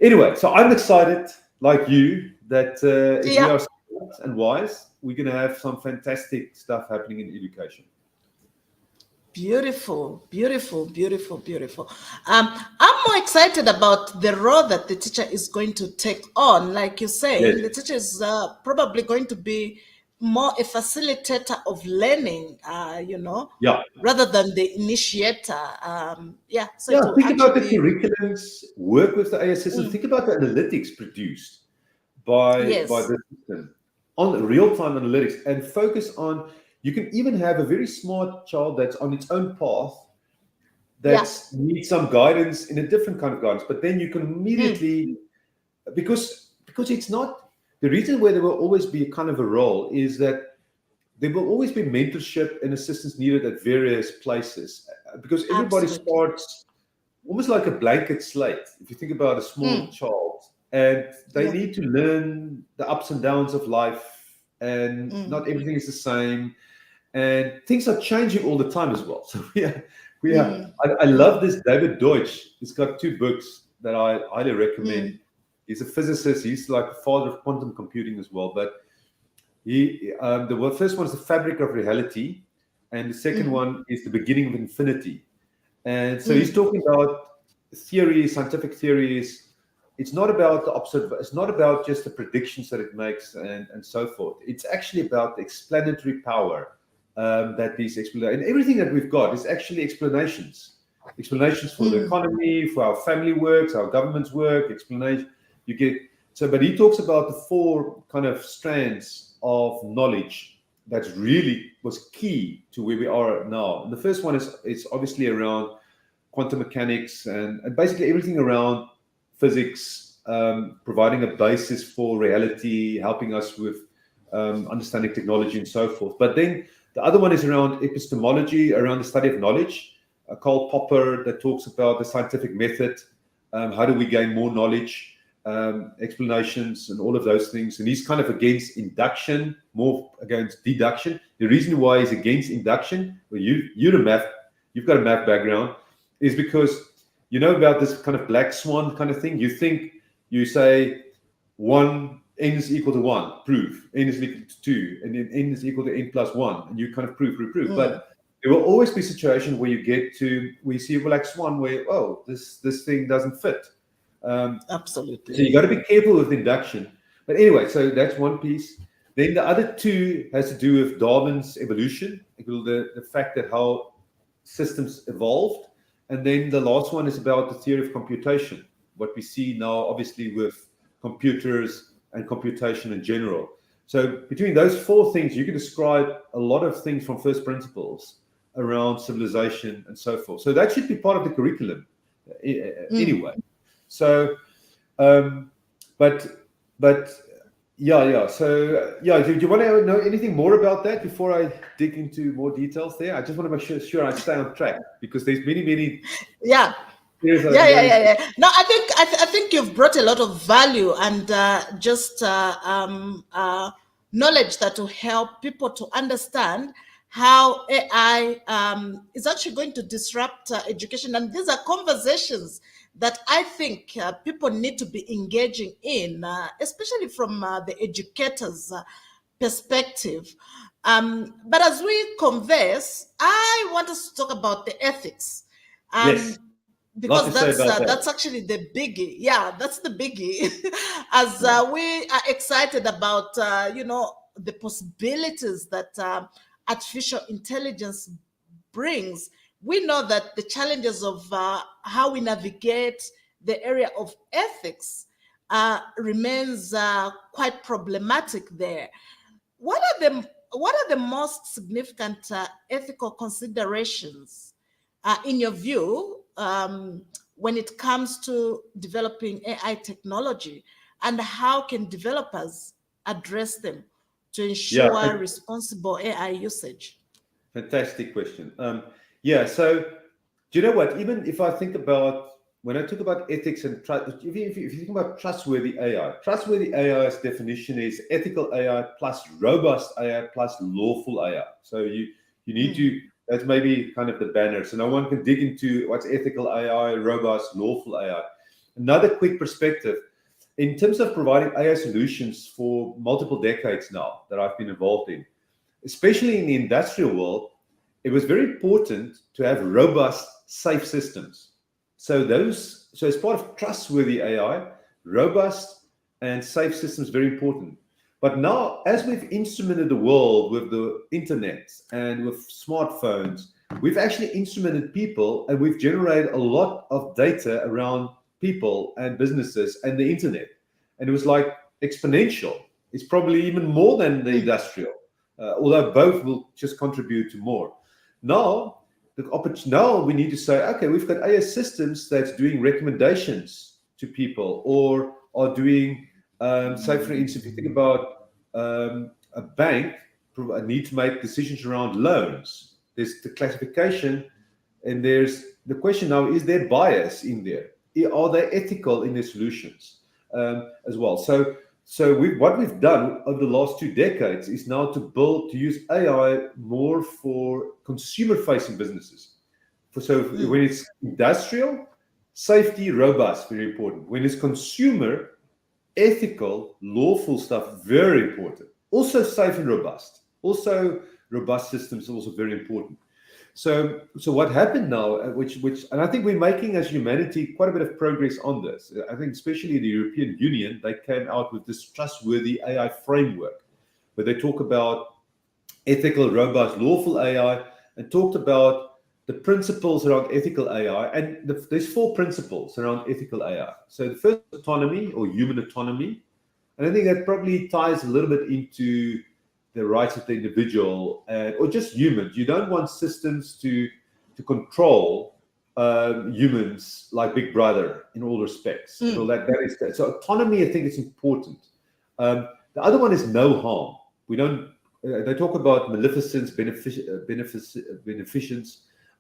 B: anyway, so I'm excited, like you, that if we are smart and wise, we're going to have some fantastic stuff happening in education.
A: Beautiful, beautiful, beautiful, beautiful. I'm more excited about the role that the teacher is going to take on. Like you say, the teacher is probably going to be more a facilitator of learning, rather than the initiator.
B: Think about the curriculums, work with the AI system. Think about the analytics produced by the system on real-time analytics, and focus on. You can even have a very smart child that's on its own path that needs some guidance in a different kind of guidance, but then you can immediately, because it's not, the reason where there will always be a kind of a role is that there will always be mentorship and assistance needed at various places, because everybody starts almost like a blanket slate. If you think about a small child, and they need to learn the ups and downs of life, and not everything is the same. And things are changing all the time as well. So I love this David Deutsch. He's got 2 books that I highly recommend. He's a physicist. He's like the father of quantum computing as well. But the first one is The Fabric of Reality, and the second one is The Beginning of Infinity. And so he's talking about theories, scientific theories. It's not about it's not about just the predictions that it makes and so forth. It's actually about the explanatory power. That these explanations and everything that we've got is actually explanations for the economy, for our family works, our government's work, explanation you get. So, but he talks about the 4 kind of strands of knowledge that's really was key to where we are now. And the first one is obviously around quantum mechanics and basically everything around physics, providing a basis for reality, helping us with understanding technology and so forth. But then the other one is around epistemology, around the study of knowledge. Karl Popper that talks about the scientific method, how do we gain more knowledge, explanations and all of those things. And he's kind of against induction, more against deduction. The reason why he's against induction, well, you've got a math background, is because you know about this kind of black swan kind of thing. You say 1 n is equal to 1, prove. N is equal to 2, and then n is equal to n plus 1, and you kind of prove. But there will always be situations where you see a black swan where, this thing doesn't fit.
A: Absolutely.
B: So you got to be careful with induction. But anyway, so that's one piece. Then the other 2 has to do with Darwin's evolution, the fact that how systems evolved. And then the last one is about the theory of computation, what we see now, obviously, with computers and computation in general. So between those 4 things, you can describe a lot of things from first principles around civilization and so forth. So that should be part of the curriculum anyway. So, but So do you want to know anything more about that before I dig into more details there? I just want to make sure I stay on track, because there's many.
A: Yeah. No, I think you've brought a lot of value and knowledge that will help people to understand how AI is actually going to disrupt education. And these are conversations that I think people need to be engaging in, especially from the educators' perspective. But as we converse, I want us to talk about the ethics.
B: Yes.
A: Because that's actually the biggie. Yeah, that's the biggie. As we are excited about, the possibilities that artificial intelligence brings, we know that the challenges of how we navigate the area of ethics remains quite problematic there. What are the most significant ethical considerations, in your view, when it comes to developing AI technology, and how can developers address them to
B: Yeah,
A: ensure responsible AI usage?
B: fantastic question. Yeah, so do you know what? Even if I think about when I talk about ethics and trust, if you think about trustworthy AI's definition is ethical AI plus robust AI plus lawful AI. So you need to, that's maybe kind of the banner. So no one can dig into what's ethical AI, robust, lawful AI. Another quick perspective. In terms of providing AI solutions for multiple decades now that I've been involved in, especially in the industrial world, it was very important to have robust, safe systems. So as part of trustworthy AI, robust and safe systems very important. But now, as we've instrumented the world with the internet and with smartphones, we've actually instrumented people, and we've generated a lot of data around people and businesses and the internet. And it was like exponential. It's probably even more than the industrial, although both will just contribute to more. Now we need to say, okay, we've got AI systems that's doing recommendations to people, or are doing, say for instance, if you think about a bank need to make decisions around loans, there's the classification, and there's the question now, is there bias in there? Are they ethical in their solutions as well? So what we've done over the last 2 decades is now to use AI more for consumer-facing businesses. When it's industrial, safety, robust, very important. When it's consumer, ethical, lawful stuff, very important. Also safe and robust. Also robust systems are also very important. So what happened now, which and I think we're making as humanity quite a bit of progress on this. I think especially the European Union, they came out with this trustworthy AI framework, where they talk about ethical, robust, lawful AI, and talked about the principles around ethical AI. And there's 4 principles around ethical AI. So the first, autonomy or human autonomy. And I think that probably ties a little bit into the rights of the individual, or just humans. You don't want systems to control humans like Big Brother in all respects. So that is that. So autonomy, I think, is important. The other one is no harm. We don't. They talk about maleficence, beneficence,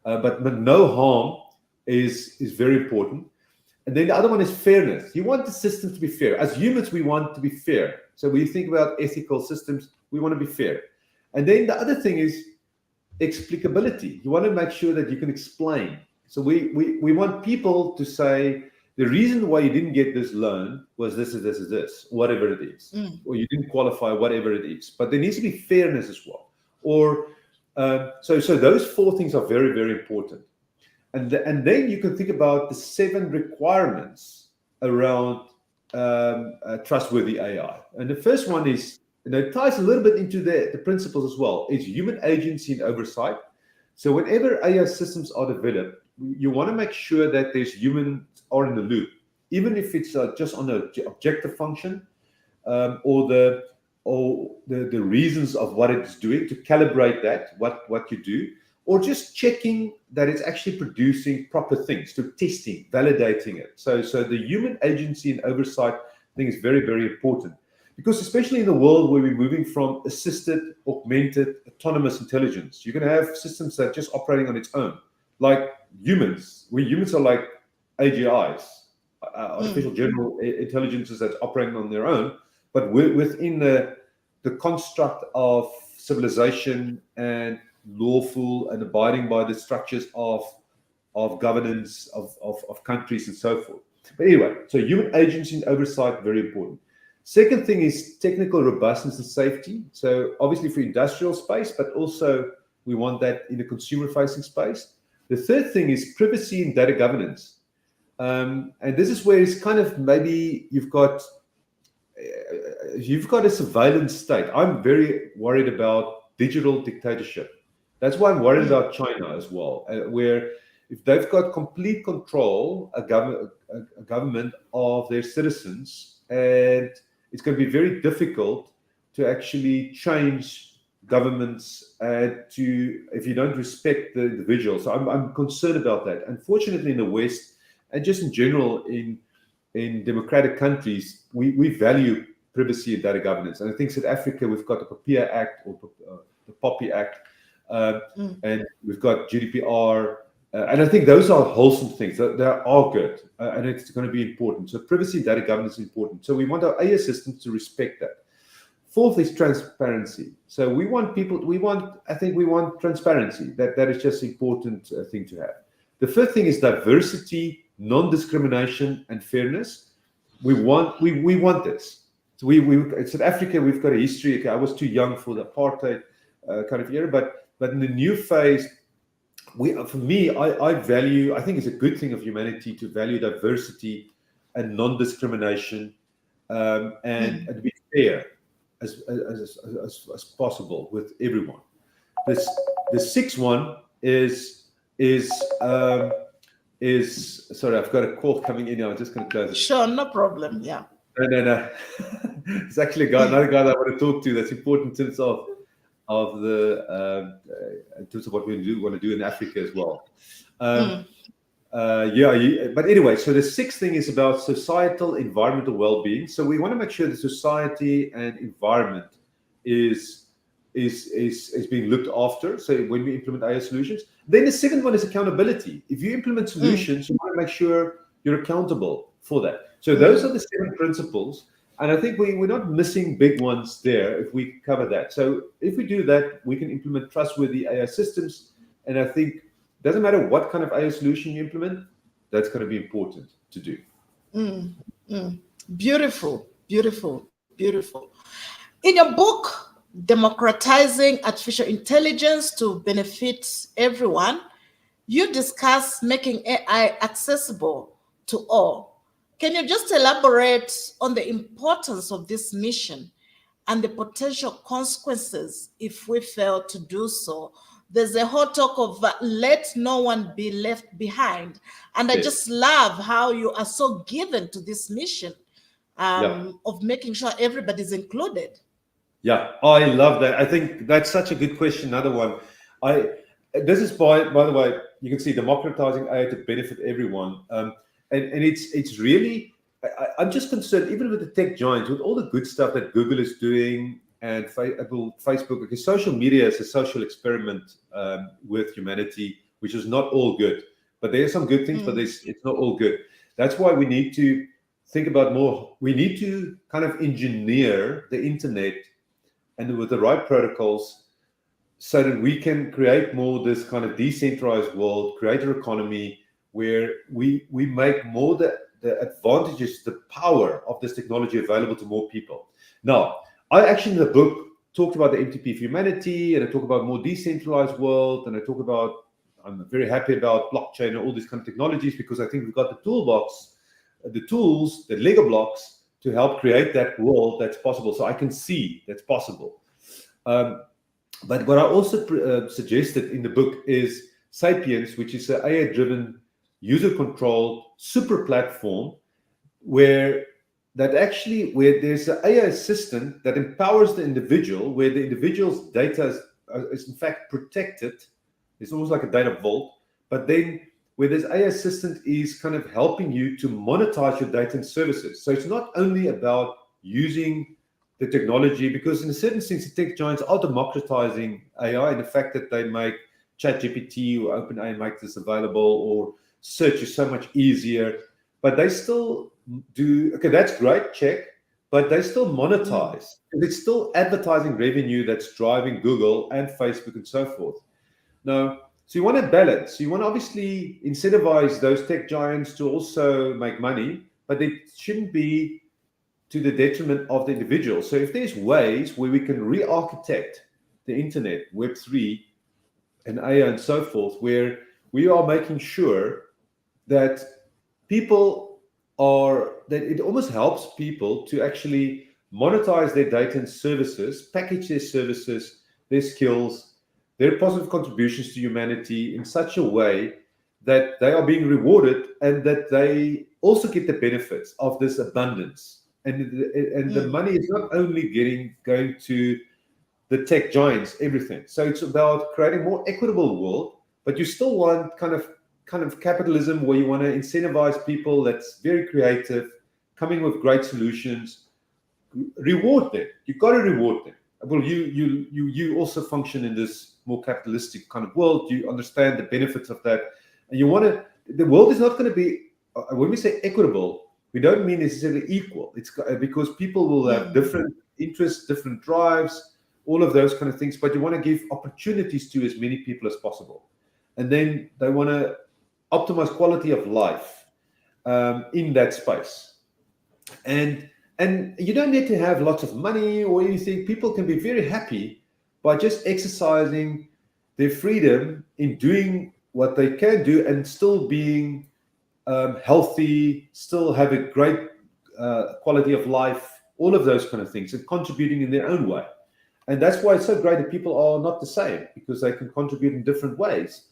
B: but no harm is very important. And then the other one is fairness. You want the system to be fair. As humans, we want to be fair. So when you think about ethical systems, we want to be fair. And then the other thing is explicability. You want to make sure that you can explain. So we want people to say, the reason why you didn't get this loan was this, whatever it is, or you didn't qualify, whatever it is. But there needs to be fairness as well. Or so those 4 things are very, very important. And then you can think about the 7 requirements around trustworthy AI. And the first one is, it ties a little bit into the principles as well, is human agency and oversight. So whenever AI systems are developed, you want to make sure that there's humans are in the loop, even if it's just on an objective function, or the reasons of what it's doing, to calibrate that, what you do, or just checking that it's actually producing proper things, to testing, validating it. So the human agency and oversight, I think, is very, very important. Because especially in the world where we're moving from assisted, augmented, autonomous intelligence, you're going to have systems that are just operating on its own. Like humans, humans are like AGIs, artificial general intelligences that's operating on their own, but within the construct of civilization and lawful and abiding by the structures of governance of countries and so forth. But anyway, so human agency and oversight, very important. Second thing is technical robustness and safety. So obviously for industrial space, but also we want that in the consumer-facing space. The third thing is privacy and data governance. And this is where it's kind of, maybe you've got a surveillance state. I'm very worried about digital dictatorship. That's why I'm worried about China as well, where if they've got complete control, a government of their citizens, and it's going to be very difficult to actually change governments if you don't respect the individual. So I'm concerned about that. Unfortunately, in the West, and just in general in democratic countries, we value privacy and data governance. And I think South Africa, we've got the PAPIA Act or the POPI Act, and we've got GDPR. And I think those are wholesome things. They are good, and it's going to be important. So privacy and data governance is important. So we want our AI systems to respect that. Fourth is transparency. So we want transparency. That is just an important thing to have. The fifth thing is diversity, non-discrimination, and fairness. We want this. So in South Africa, we've got a history. Okay, I was too young for the apartheid kind of era, but in the new phase, I think it's a good thing of humanity to value diversity and non-discrimination, and to be fair as possible with everyone. The sixth one is sorry, I've got a call coming in now. I'm just going to close it.
A: Sure, no problem. Yeah.
B: No. It's actually another guy that I want to talk to. That's important in terms of what we want to do in Africa as well. But anyway, so the sixth thing is about societal environmental well-being. So we want to make sure that society and environment is being looked after. So when we implement AI solutions, then the second one is accountability. If you implement solutions, you want to make sure you're accountable for that. So those are the 7 principles. And I think we're not missing big ones there if we cover that. So if we do that, we can implement trustworthy AI systems. And I think it doesn't matter what kind of AI solution you implement, that's going to be important to do.
A: Beautiful. In your book, Democratizing Artificial Intelligence to Benefit Everyone, you discuss making AI accessible to all. Can you just elaborate on the importance of this mission and the potential consequences if we fail to do so? There's a whole talk of let no one be left behind. And I just love how you are so given to this mission of making sure everybody's included.
B: Yeah, I love that. I think that's such a good question. Another one. This is by the way, you can see democratizing AI to benefit everyone. And it's really, I'm just concerned, even with the tech giants, with all the good stuff that Google is doing and Facebook, because social media is a social experiment with humanity, which is not all good. But there are some good things, but it's not all good. That's why we need to think about more. We need to kind of engineer the internet and with the right protocols so that we can create more this kind of decentralized world, creator economy, where we make more the advantages, the power of this technology available to more people. Now, I actually in the book talked about the MTP for humanity, and I talk about more decentralized world, and I'm very happy about blockchain and all these kind of technologies, because I think we've got the toolbox, the tools, the Lego blocks to help create that world that's possible. So I can see that's possible. But what I also suggested in the book is Sapiens, which is an AI-driven, user-controlled super platform where there's an AI assistant that empowers the individual, where the individual's data is in fact protected. It's almost like a data vault, but then where this AI assistant is kind of helping you to monetize your data and services. So it's not only about using the technology, because in a certain sense, the tech giants are democratizing AI, and the fact that they make ChatGPT or OpenAI make this available, or search is so much easier, but they still do, okay, that's great, check, but they still monetize. And it's still advertising revenue that's driving Google and Facebook and so forth. Now, so you want to balance. You want to obviously incentivize those tech giants to also make money, but it shouldn't be to the detriment of the individual. So if there's ways where we can re-architect the internet, Web3 and AI and so forth, where we are making sure that that it almost helps people to actually monetize their data and services, package their services, their skills, their positive contributions to humanity in such a way that they are being rewarded and that they also get the benefits of this abundance. And the money is not only going to the tech giants, everything. So it's about creating a more equitable world, but you still want kind of capitalism where you want to incentivize people that's very creative, coming with great solutions. Reward them. You've got to reward them. Well, you also function in this more capitalistic kind of world. You understand the benefits of that, and you want to. The world is not going to be. When we say equitable, we don't mean necessarily equal. It's because people will have different interests, different drives, all of those kind of things. But you want to give opportunities to as many people as possible, and then they want to optimize quality of life in that space, and you don't need to have lots of money or anything. People can be very happy by just exercising their freedom in doing what they can do and still being healthy, still have a great quality of life, all of those kind of things, and contributing in their own way. And that's why it's so great that people are not the same, because they can contribute in different ways.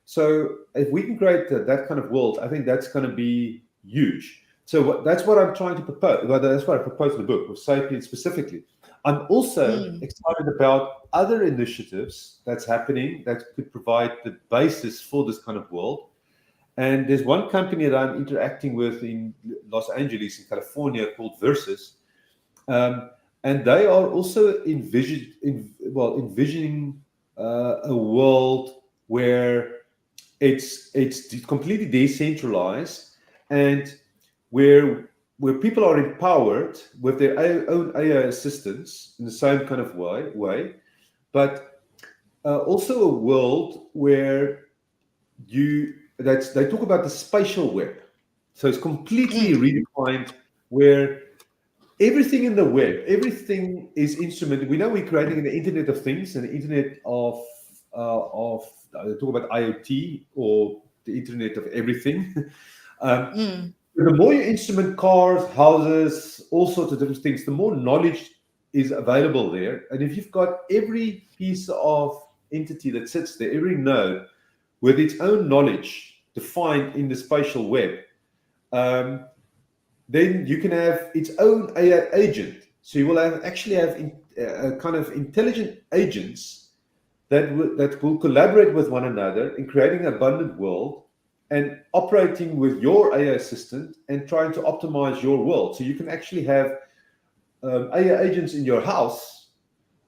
B: So if we can create that kind of world, I think that's going to be huge. So that's what I'm trying to propose. Well, that's what I propose in the book, with Sapiens specifically. I'm also excited about other initiatives that's happening that could provide the basis for this kind of world. And there's one company that I'm interacting with in Los Angeles, in California, called Versus. And they are also envisioning a world where it's completely decentralized, and where people are empowered with their own AI assistants in the same kind of way, but also a world where they talk about the spatial web. So it's completely redefined, where everything in the web, everything is instrumented. We know we're creating the Internet of Things and the Internet of they talk about IoT, or the Internet of Everything. The more you instrument cars, houses, all sorts of different things, the more knowledge is available there. And if you've got every piece of entity that sits there, every node with its own knowledge defined in the spatial web, then you can have its own AI agent. So you will actually have a kind of intelligent agents that will collaborate with one another in creating an abundant world, and operating with your AI assistant and trying to optimize your world. So you can actually have AI agents in your house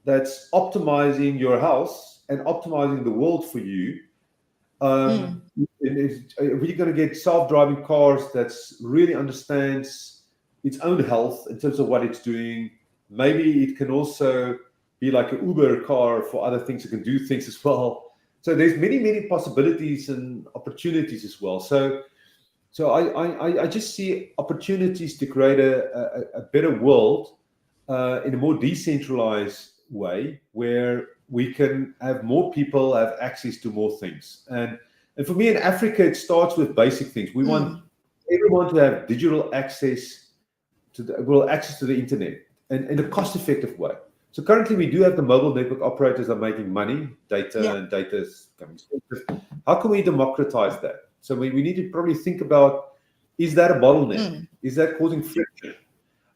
B: that's optimizing your house and optimizing the world for you. We're going to get self-driving cars that's really understands its own health in terms of what it's doing. Maybe it can also be like an Uber car for other things. It can do things as well. So there's many possibilities and opportunities as well. So I just see opportunities to create a better world in a more decentralized way, where we can have more people have access to more things. And for me in Africa, it starts with basic things. We want everyone to have digital access to the internet, and in a cost-effective way. So currently we do have the mobile network operators are making money, and data is coming. How can we democratize that? So we need to probably think about, is that a bottleneck? Is that causing friction?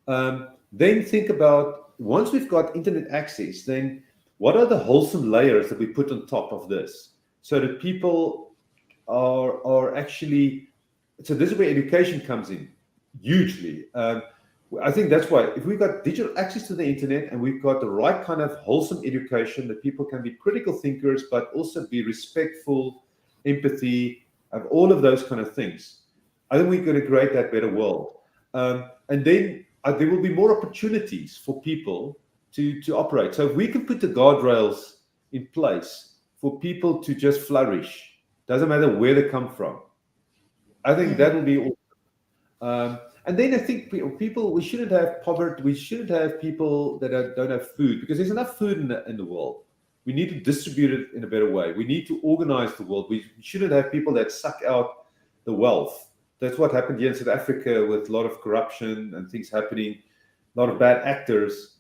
B: Then think about, once we've got internet access, then what are the wholesome layers that we put on top of this, so that people are actually, so this is where education comes in hugely. I think that's why, if we've got digital access to the internet and we've got the right kind of wholesome education, that people can be critical thinkers, but also be respectful, empathy, have all of those kind of things, I think we're going to create that better world. And then there will be more opportunities for people to operate. So if we can put the guardrails in place for people to just flourish, doesn't matter where they come from, I think that will be awesome. And then I think people, we shouldn't have poverty. We shouldn't have people that don't have food, because there's enough food in the world. We need to distribute it in a better way. We need to organize the world. We shouldn't have people that suck out the wealth. That's what happened here in South Africa, with a lot of corruption and things happening, a lot of bad actors.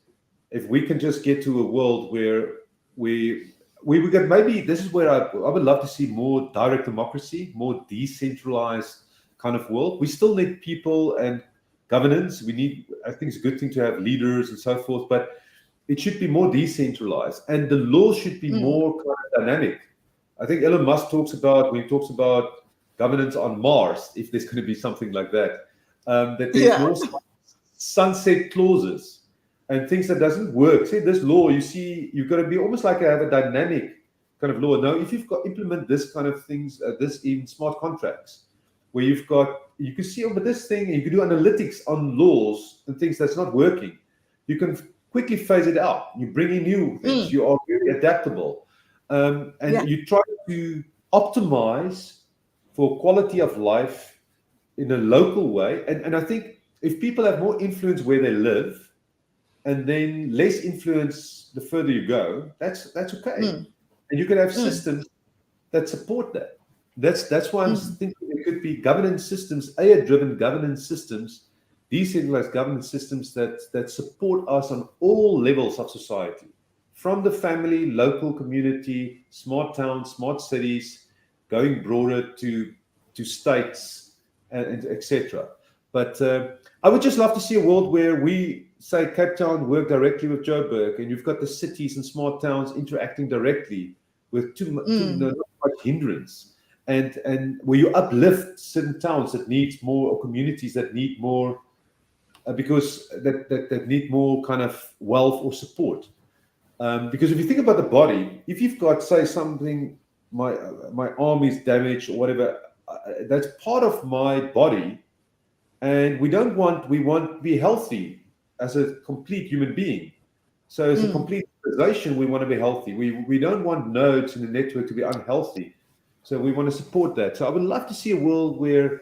B: If we can just get to a world where we we got, maybe this is where I would love to see more direct democracy, more decentralized kind of world. We still need people and governance. We need, I think it's a good thing to have leaders and so forth, but it should be more decentralized, and the law should be more kind of dynamic. I think Elon Musk talks about, when he talks about governance on Mars, if there's going to be something like that, that there's more sunset clauses and things that doesn't work. See, this law, you see, you've got to be almost like have a dynamic kind of law. Now, if you've got implement this kind of things, this in smart contracts, where you've got, you can see over this thing, and you can do analytics on laws and things that's not working. You can quickly phase it out. You bring in new things. You are very adaptable, and you try to optimize for quality of life in a local way. And I think if people have more influence where they live, and then less influence the further you go, that's okay. And you can have systems that support that. That's why I'm thinking there could be governance systems, AI-driven governance systems, decentralized governance systems that support us on all levels of society, from the family, local community, smart towns, smart cities, going broader to states, and etc. But I would just love to see a world where we, say, Cape Town, work directly with Joburg, and you've got the cities and smart towns interacting directly with not much hindrance, and where you uplift certain towns that need more, or communities that need more, because that need more kind of wealth or support. Because if you think about the body, if you've got, say, something, my arm is damaged or whatever, that's part of my body. And we want to be healthy as a complete human being. So as a complete organization, we want to be healthy. We don't want nodes in the network to be unhealthy. So we want to support that. So I would love to see a world where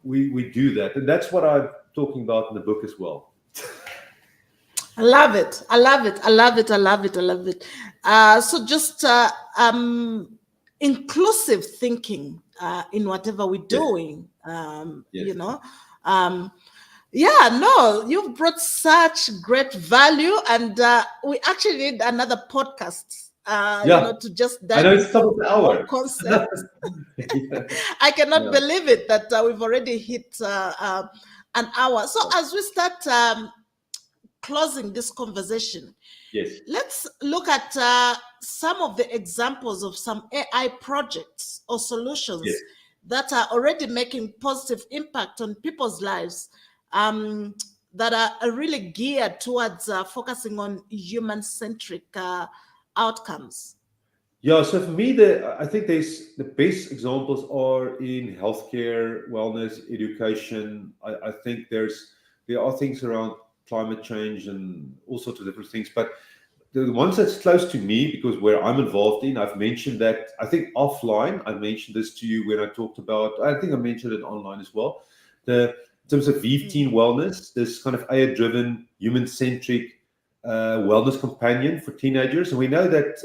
B: we do that. And that's what I'm talking about in the book as well.
A: I love it. I love it. I love it. I love it. I love it. So just inclusive thinking in whatever we're doing, you know. You've brought such great value, and we actually need another podcast, you know, to just dive into more concepts. I cannot believe it that we've already hit an hour. So as we start closing this conversation, let's look at some of the examples of some AI projects or solutions that are already making positive impact on people's lives, that are really geared towards focusing on human-centric outcomes.
B: Yeah, so for me, I think the best examples are in healthcare, wellness, education. I think there are things around climate change and all sorts of different things, but the ones that's close to me, because where I'm involved in, I've mentioned that, I think offline, I mentioned this to you when I talked about, I think I mentioned it online as well, in terms of VIV wellness, this kind of AI-driven, human-centric wellness companion for teenagers. And we know that,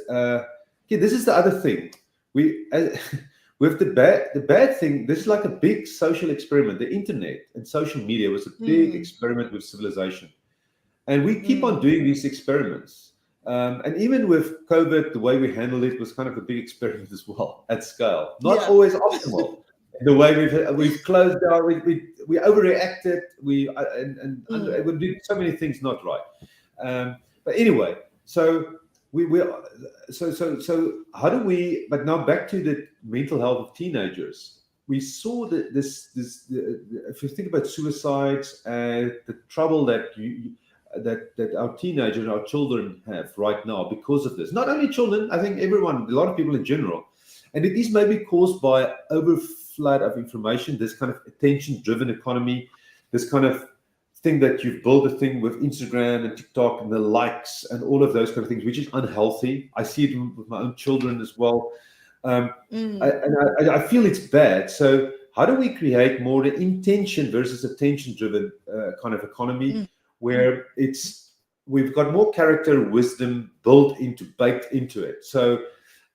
B: this is the other thing. With the bad thing, this is like a big social experiment. The internet and social media was a big experiment with civilization. And we keep on doing these experiments. And even with COVID, the way we handled it was kind of a big experiment as well, at scale. Not always optimal. The way we've closed down, we overreacted, we did so many things not right. But anyway, so how do we? But now back to the mental health of teenagers. We saw that if you think about suicides and the trouble that our teenagers, our children have right now because of this. Not only children, I think everyone, a lot of people in general. And it is maybe caused by overflood of information, this kind of attention-driven economy, this kind of thing that you've built a thing with Instagram and TikTok and the likes and all of those kind of things, which is unhealthy. I see it with my own children as well. I feel it's bad. So how do we create more the intention versus attention-driven kind of economy? Where we've got more character, wisdom baked into it. So,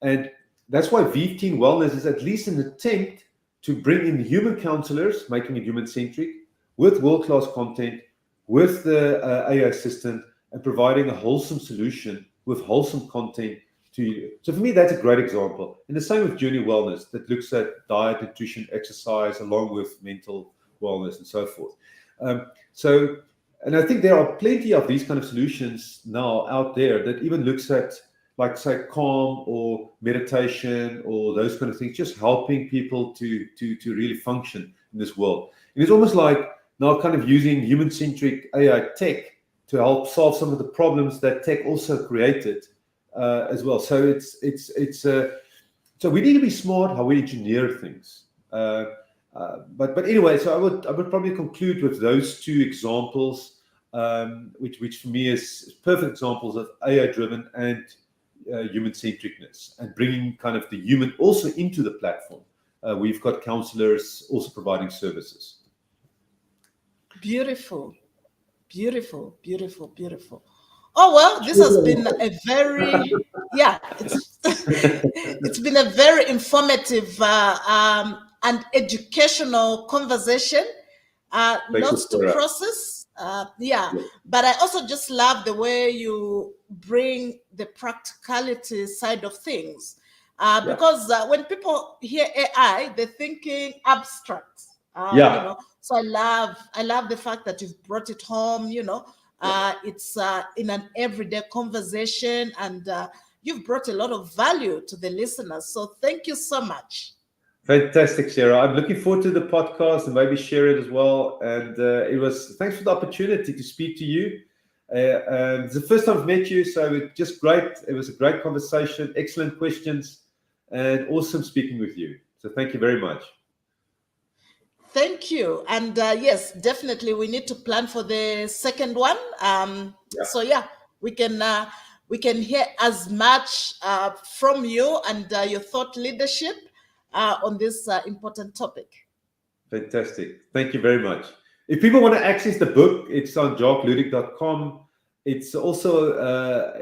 B: and that's why VIV Wellness is at least an attempt to bring in human counselors, making it human-centric, with world-class content, with the AI assistant, and providing a wholesome solution with wholesome content to. So for me, that's a great example. And the same with Journey Wellness, that looks at diet, nutrition, exercise, along with mental wellness and so forth. And I think there are plenty of these kind of solutions now out there that even looks at, like, say, calm or meditation or those kind of things, just helping people to really function in this world. And it's almost like now kind of using human-centric AI tech to help solve some of the problems that tech also created as well. So so we need to be smart how we engineer things. But anyway, so I would probably conclude with those two examples, which for me is perfect examples of AI-driven and human-centricness, and bringing kind of the human also into the platform. We've got counselors also providing services.
A: Beautiful, beautiful, beautiful, beautiful. Oh, well, this has been a very, it's been a very informative and educational conversation. Lots to process. But I also just love the way you bring the practicality side of things. Because when people hear AI, they're thinking abstract. You know, so I love the fact that you've brought it home. You know, it's in an everyday conversation, and you've brought a lot of value to the listeners. So thank you so much.
B: Fantastic, Sarah. I'm looking forward to the podcast and maybe share it as well. And thanks for the opportunity to speak to you. It's the first time I've met you, so it's just great. It was a great conversation, excellent questions, and awesome speaking with you. So thank you very much.
A: Thank you. And yes, definitely we need to plan for the second one. So we can hear as much from you and your thought leadership on this important topic.
B: Fantastic. Thank you very much. If people want to access the book, it's on jacquesludik.com. It's also,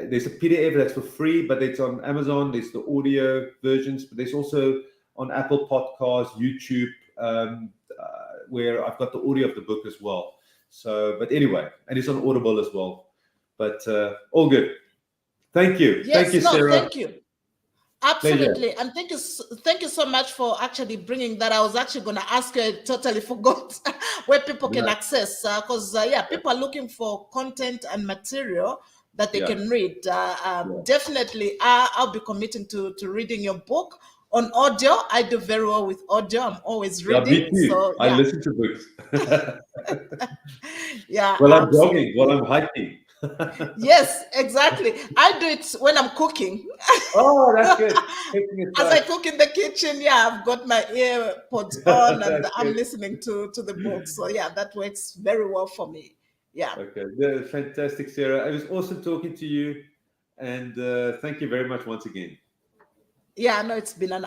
B: there's a PDF that's for free, but it's on Amazon. There's the audio versions, but there's also on Apple Podcasts, YouTube, where I've got the audio of the book as well. So, but anyway, and it's on Audible as well. But all good. Thank you.
A: Yes,
B: thank you, Sarah.
A: Thank you. Absolutely. Pleasure. And thank you so much for actually bringing that. I was actually going to ask you, I totally forgot where people can access, because people are looking for content and material that they can read. Definitely, I'll be committing to reading your book. On audio, I do very well with audio. I'm always reading.
B: Me too.
A: So,
B: I listen to books.
A: Well,
B: I'm jogging, while I'm hiking.
A: Yes, exactly. I do it when I'm cooking.
B: Oh, that's good.
A: As I cook in the kitchen, I've got my earpods on and I'm listening to the book. So that works very well for me. Yeah.
B: Okay. Fantastic, Sarah. It was awesome talking to you. And thank you very much once again.
A: Yeah, no, it's been an